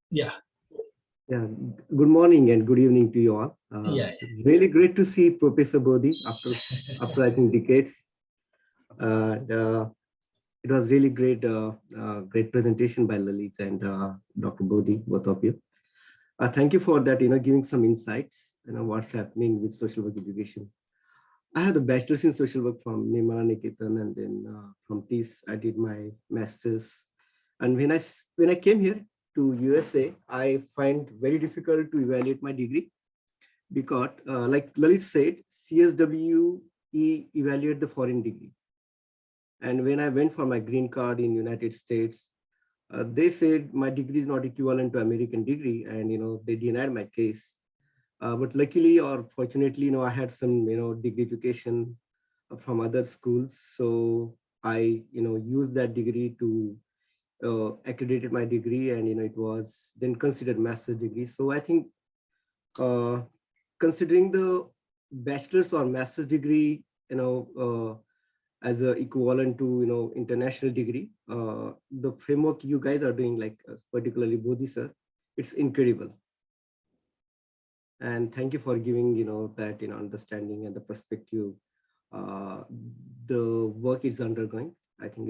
Yeah. Yeah. Good morning and good evening to you all. Yeah. Really great to see Professor Bodhi after I think decades. It was really great presentation by Lalit and Dr. Bodhi, both of you. Thank you for that, giving some insights, what's happening with social work education. I had a bachelor's in social work from Nirmala Niketan, and then from TIS, I did my master's. And when I came here to USA, I find very difficult to evaluate my degree because, like Lalit said, CSWE evaluate the foreign degree. And when I went for my green card in United States, they said my degree is not equivalent to American degree, and they denied my case. But luckily or fortunately, I had some degree education from other schools, so I used that degree to accredited my degree, and it was then considered master's degree. So I think considering the bachelor's or master's degree, as a equivalent to international degree, the framework you guys are doing, like particularly Bodhi sir, it's incredible. And thank you for giving that understanding and the perspective the work is undergoing. I think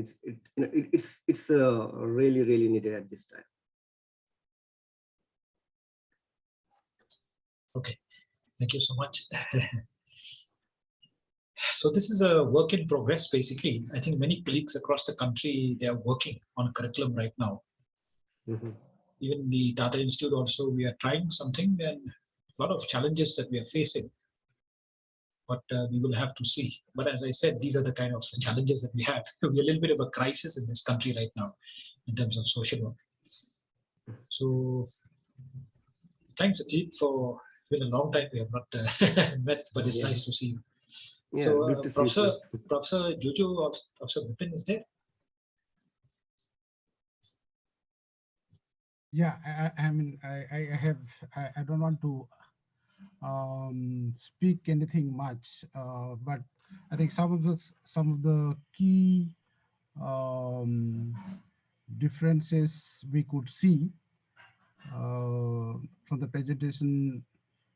it's really needed at this time. Okay, thank you so much. So this is a work in progress, basically. I think many colleagues across the country, they are working on a curriculum right now. Mm-hmm. Even the Tata Institute also, we are trying something, and a lot of challenges that we are facing. But we will have to see. But as I said, these are the kind of challenges that we have. We're a little bit of a crisis in this country right now in terms of social work. So thanks, Ajit, for it's been a long time we have not met, but it's nice to see you. Yeah, so good to see you, Professor Jojo or Professor Vipin is there? Yeah, I mean, I don't want to speak anything much, but I think some of the key um, differences we could see from the presentation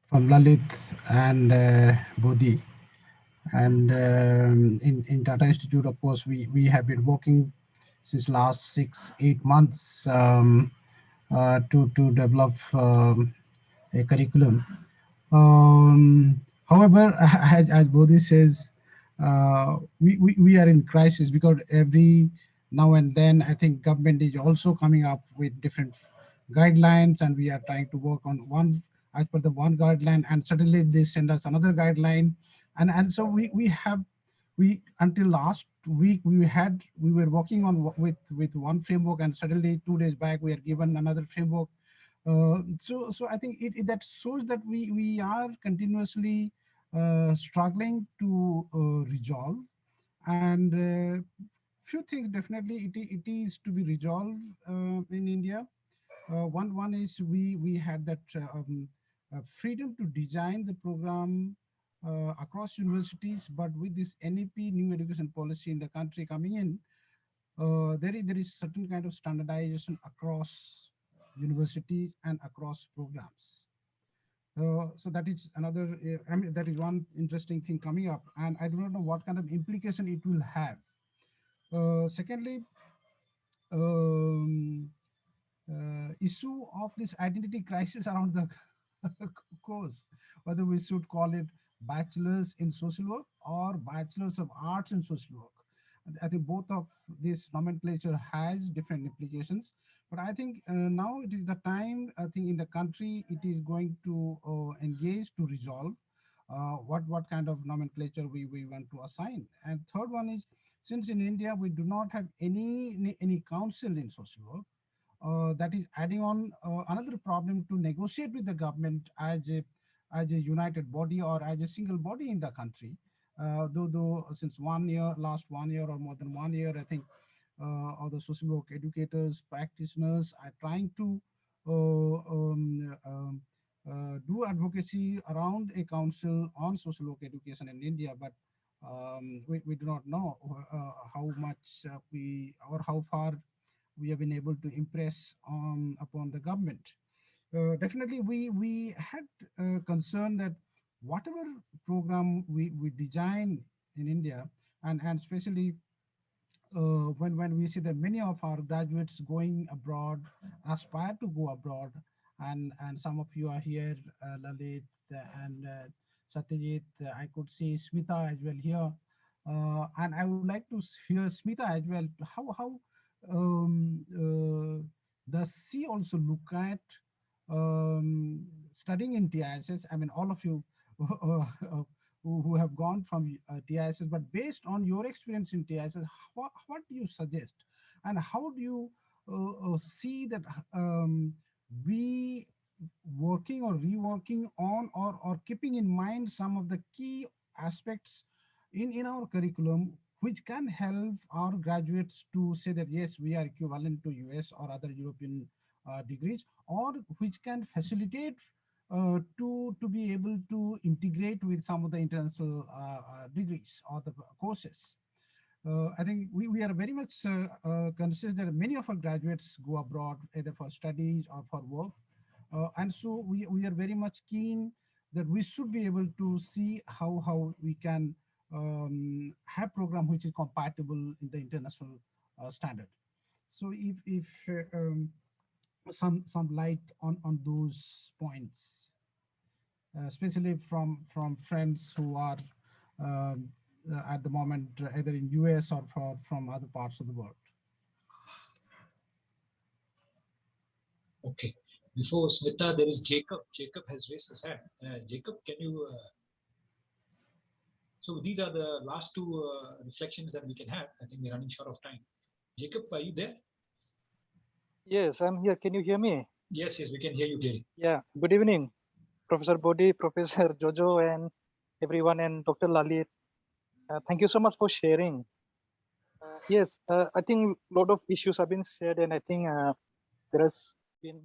from Lalit and Bodhi. And in Tata Institute, of course, we have been working since last 6-8 months to develop a curriculum. However, as Bodhi says, we are in crisis because every now and then I think government is also coming up with different guidelines, and we are trying to work on one as per the one guideline, and suddenly they send us another guideline, and so we have we until last week we were working on with one framework, and suddenly 2 days back we are given another framework. So I think that shows that we are continuously struggling to resolve, and few things definitely it is to be resolved in India. One is we had that freedom to design the program across universities, but with this NEP new education policy in the country coming in, there is certain kind of standardization across universities and across programs. So that is another, I mean, that is one interesting thing coming up, and I do not know what kind of implication it will have. Secondly, um, issue of this identity crisis around the course, whether we should call it bachelors in social work or bachelors of arts in social work. I think both of this nomenclature has different implications, but I think now it is the time. I think in the country it is going to engage to resolve what kind of nomenclature we want to assign. And third one is, since in India we do not have any council in social work, that is adding on another problem to negotiate with the government as a united body or as a single body in the country. Though since last 1 year or more than 1 year, I think all the social work educators, practitioners are trying to do advocacy around a council on social work education in India, but we do not know how much we or how far we have been able to impress on upon the government. Definitely, we had concern that whatever program we design in India, and especially when we see that many of our graduates going abroad, aspire to go abroad, and some of you are here, Lalit and Satyajit. I could see Smita as well here, and I would like to hear Smita as well. How does she also look at studying in TISS? I mean, all of you who have gone from TISS, but based on your experience in TISS, what do you suggest? And how do you see that we working or reworking on or keeping in mind some of the key aspects in our curriculum which can help our graduates to say that yes, we are equivalent to US or other European degrees, or which can facilitate to be able to integrate with some of the international degrees or the courses. I think we are very much conscious that many of our graduates go abroad either for studies or for work. And so we are very much keen that we should be able to see how we can have program which is compatible in the international standard. So if some light on those points, especially from friends who are at the moment either in US or from other parts of the world. Okay. Before Smita, there is Jacob. Jacob has raised his hand. Jacob, can you? So these are the last two reflections that we can have. I think we're running short of time. Jacob, are you there? Yes, I'm here. Can you hear me? Yes, we can hear you clearly. Yeah. Good evening, Professor Bodhi, Professor Jojo, and everyone, and Dr. Lalit. Thank you so much for sharing. Yes, I think a lot of issues have been shared, and I think there has been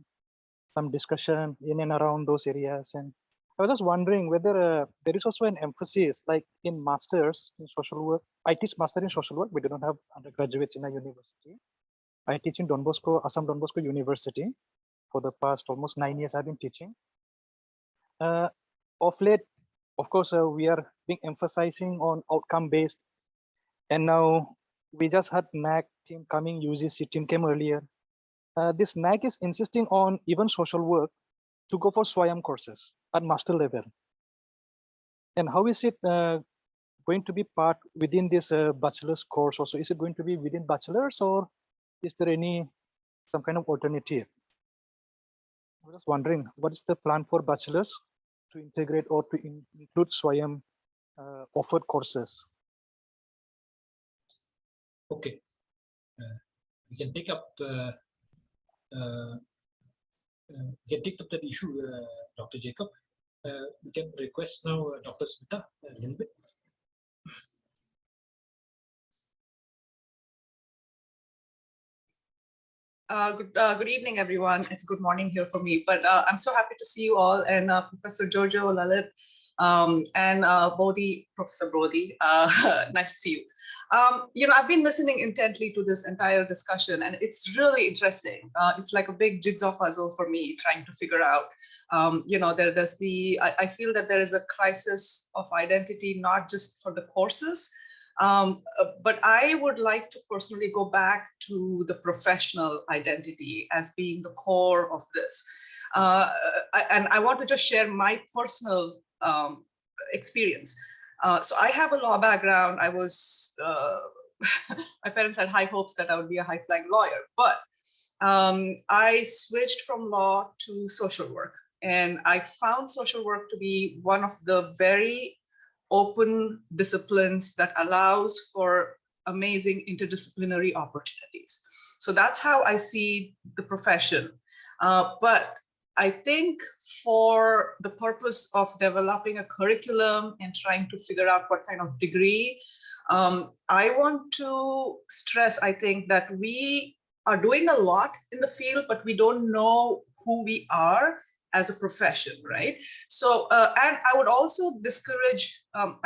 some discussion in and around those areas. And I was just wondering whether there is also an emphasis, like in masters in social work. I teach master in social work. We do not have undergraduates in a university. I teach in Don Bosco, Assam Don Bosco University. For the past almost 9 years, I've been teaching. Of late, of course, we are being emphasizing on outcome-based. And now we just had NAC team coming, UGC team came earlier. This NAC is insisting on even social work to go for SWAYAM courses at master level. And how is it going to be part within this bachelor's course also? Is it going to be within bachelor's, or is there some kind of alternative? I was just wondering, what is the plan for bachelor's to integrate or to include SWAYAM offered courses? Okay, we can take up that issue, Dr. Jacob. We can request now Dr. Smita a little bit. Good evening, everyone. It's good morning here for me, but I'm so happy to see you all, and Professor Jojo, Lalit, and Bodhi, Professor Bodhi. Nice to see you. I've been listening intently to this entire discussion, and it's really interesting. It's like a big jigsaw puzzle for me, trying to figure out. I feel that there is a crisis of identity, not just for the courses, but I would like to personally go back to the professional identity as being the core of this. And I want to just share my personal experience. So I have a law background. I was, my parents had high hopes that I would be a high-flying lawyer, but I switched from law to social work. And I found social work to be one of the very open disciplines that allows for amazing interdisciplinary opportunities. So that's how I see the profession. But I think for the purpose of developing a curriculum and trying to figure out what kind of degree, I want to stress, I think, that we are doing a lot in the field, but we don't know who we are as a profession, right? So, and I would also discourage, I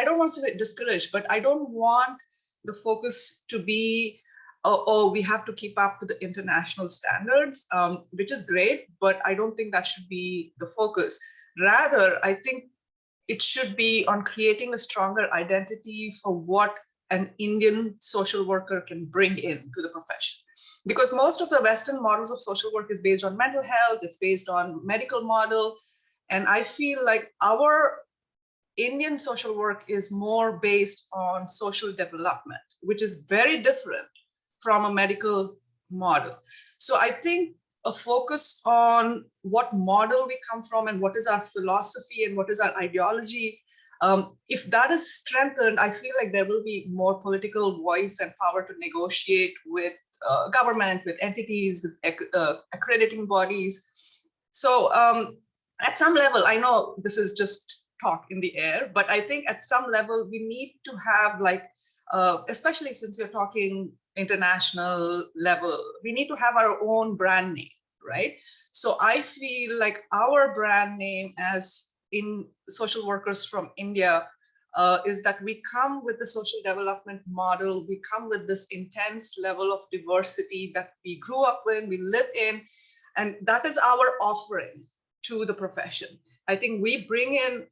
don't want to say discourage, but I don't want the focus to be, oh, we have to keep up to the international standards, which is great, but I don't think that should be the focus. Rather, I think it should be on creating a stronger identity for what an Indian social worker can bring in to the profession. Because most of the Western models of social work is based on mental health, it's based on medical model. And I feel like our Indian social work is more based on social development, which is very different from a medical model. So I think a focus on what model we come from and what is our philosophy and what is our ideology, if that is strengthened, I feel like there will be more political voice and power to negotiate with government, with entities, with accrediting bodies. So at some level, I know this is just talk in the air, but I think at some level we need to have, like, especially since you're talking international level, we need to have our own brand name, right? So I feel like our brand name as in social workers from India is that we come with the social development model, we come with this intense level of diversity that we grew up in, we live in, and that is our offering to the profession. I think we bring in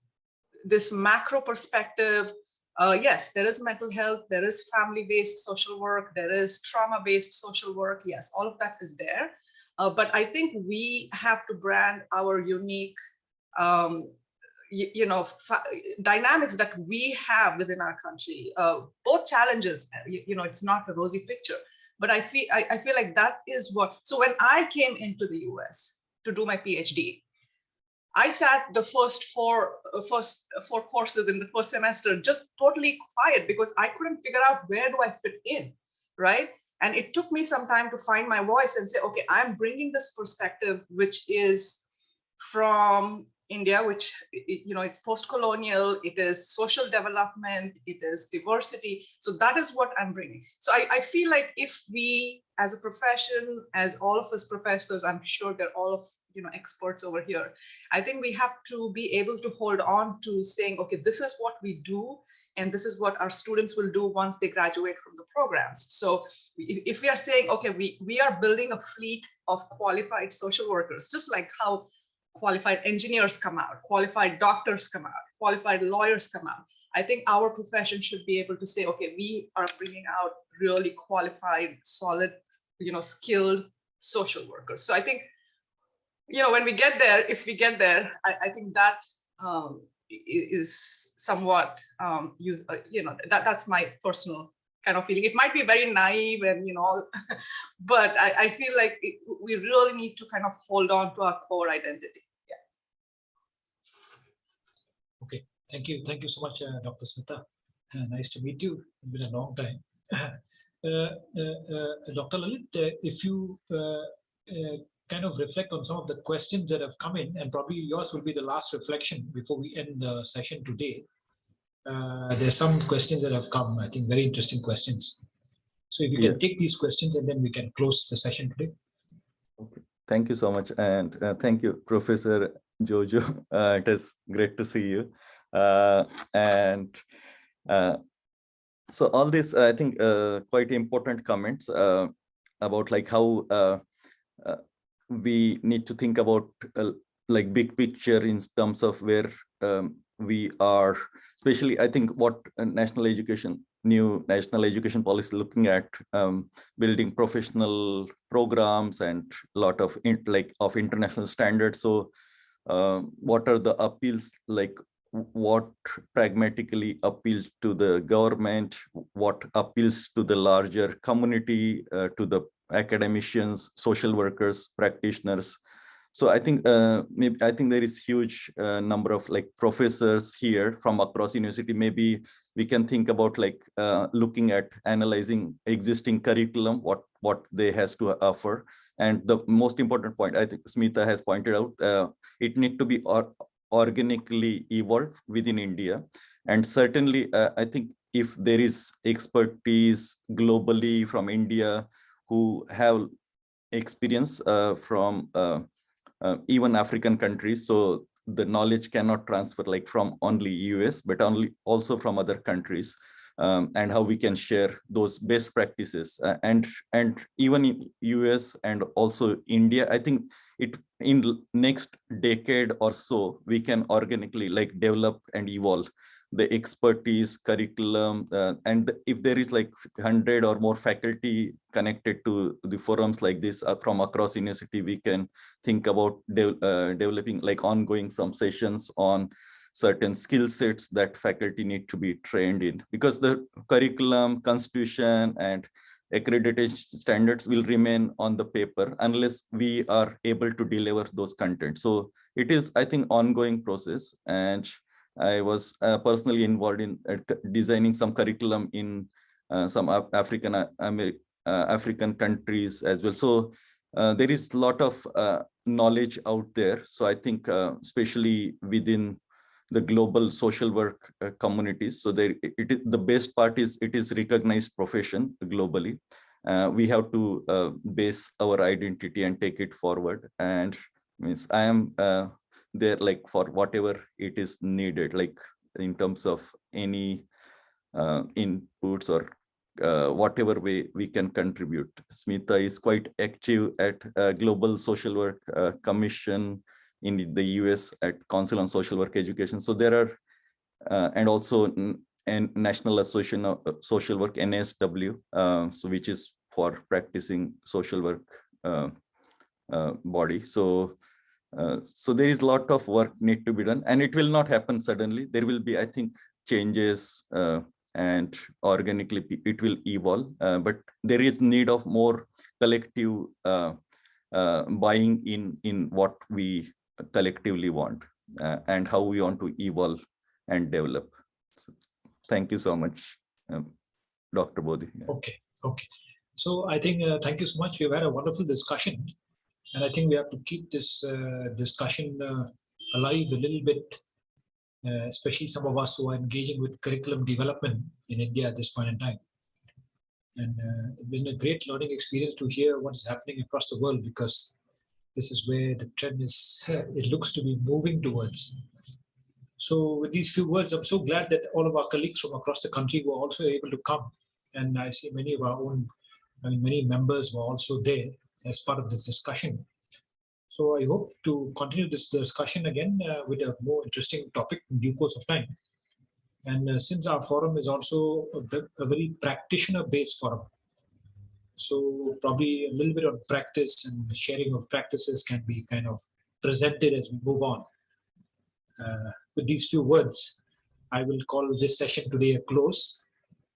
this macro perspective. Yes, there is mental health, there is family-based social work, there is trauma-based social work. Yes, all of that is there. But I think we have to brand our unique dynamics that we have within our country. Both challenges, it's not a rosy picture, but I feel like that is what. So when I came into the US to do my PhD, I sat the first four courses in the first semester just totally quiet because I couldn't figure out where do I fit in, right? And it took me some time to find my voice and say, okay, I'm bringing this perspective, which is from India, which, it's post-colonial, it is social development, it is diversity. So that is what I'm bringing. So I feel like if we as a profession, as all of us professors, I'm sure they're all of experts over here. I think we have to be able to hold on to saying, okay, this is what we do, and this is what our students will do once they graduate from the programs. So if we are saying, okay, we are building a fleet of qualified social workers, just like how qualified engineers come out, qualified doctors come out, qualified lawyers come out. I think our profession should be able to say, okay, we are bringing out really qualified, solid, skilled social workers. So I think, when we get there, if we get there, I think that is somewhat, that's my personal kind of feeling. It might be very naive and, but I feel like we really need to kind of hold on to our core identity. Okay, thank you so much, Dr. Smita. Nice to meet you. It's been a long time. Dr. Lalit, if you kind of reflect on some of the questions that have come in, and probably yours will be the last reflection before we end the session today. There's some questions that have come, I think very interesting questions. So if you can take these questions and then we can close the session today. Okay. Thank you so much. And thank you, Professor Jojo. It is great to see you. So all this, I think, quite important comments about like how we need to think about like big picture in terms of where we are, especially I think what new national education policy looking at building professional programs and a lot of international standards. So what are the appeals, like what pragmatically appeals to the government, what appeals to the larger community, to the academicians, social workers, practitioners. So I think I think there is huge number of like professors here from across university. Maybe we can think about like looking at analyzing existing curriculum, what they has to offer. And the most important point, I think Smita has pointed out, it need to be organically evolved within India. And certainly, I think if there is expertise globally from India who have experience from even African countries, so the knowledge cannot transfer like from only US, but also from other countries, and how we can share those best practices. And even in US and also India, I think in next decade or so, we can organically like develop and evolve the expertise, curriculum, and if there is like 100 or more faculty connected to the forums like this from across university, we can think about developing like ongoing some sessions on certain skill sets that faculty need to be trained in, because the curriculum, constitution, and accreditation standards will remain on the paper unless we are able to deliver those contents. So it is, I think, ongoing process. And I was personally involved in designing some curriculum in some African countries as well. So there is a lot of knowledge out there. So I think especially within the global social work communities. So the best part is it is recognized profession globally. We have to base our identity and take it forward. And means I am there like for whatever it is needed, like in terms of any inputs or whatever way we can contribute. Smita is quite active at Global Social Work Commission in the US at Council on Social Work Education. So there are, and also National Association of Social Work, NSW, so which is for practicing social work body. So there is a lot of work need to be done, and it will not happen suddenly. There will be, I think, changes and organically it will evolve, but there is need of more collective buying in what we collectively want and how we want to evolve and develop. So, thank you so much, Dr. Bodhi. Okay. So I think thank you so much. We've had a wonderful discussion. And I think we have to keep this discussion alive a little bit, especially some of us who are engaging with curriculum development in India at this point in time. And it's been a great learning experience to hear what is happening across the world, because this is where the trend is, it looks to be moving towards. So with these few words, I'm so glad that all of our colleagues from across the country were also able to come. And I see many of our own, many members were also there as part of this discussion. So I hope to continue this discussion again with a more interesting topic in due course of time. And since our forum is also a very practitioner-based forum, so probably a little bit of practice and sharing of practices can be kind of presented as we move on. With these few words, I will call this session today a close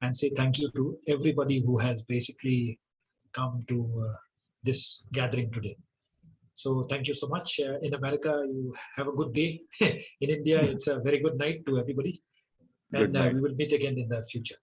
and say thank you to everybody who has basically come to this gathering today. So thank you so much. In America, you have a good day. In India, it's a very good night to everybody. Good And night. we will meet again in the future.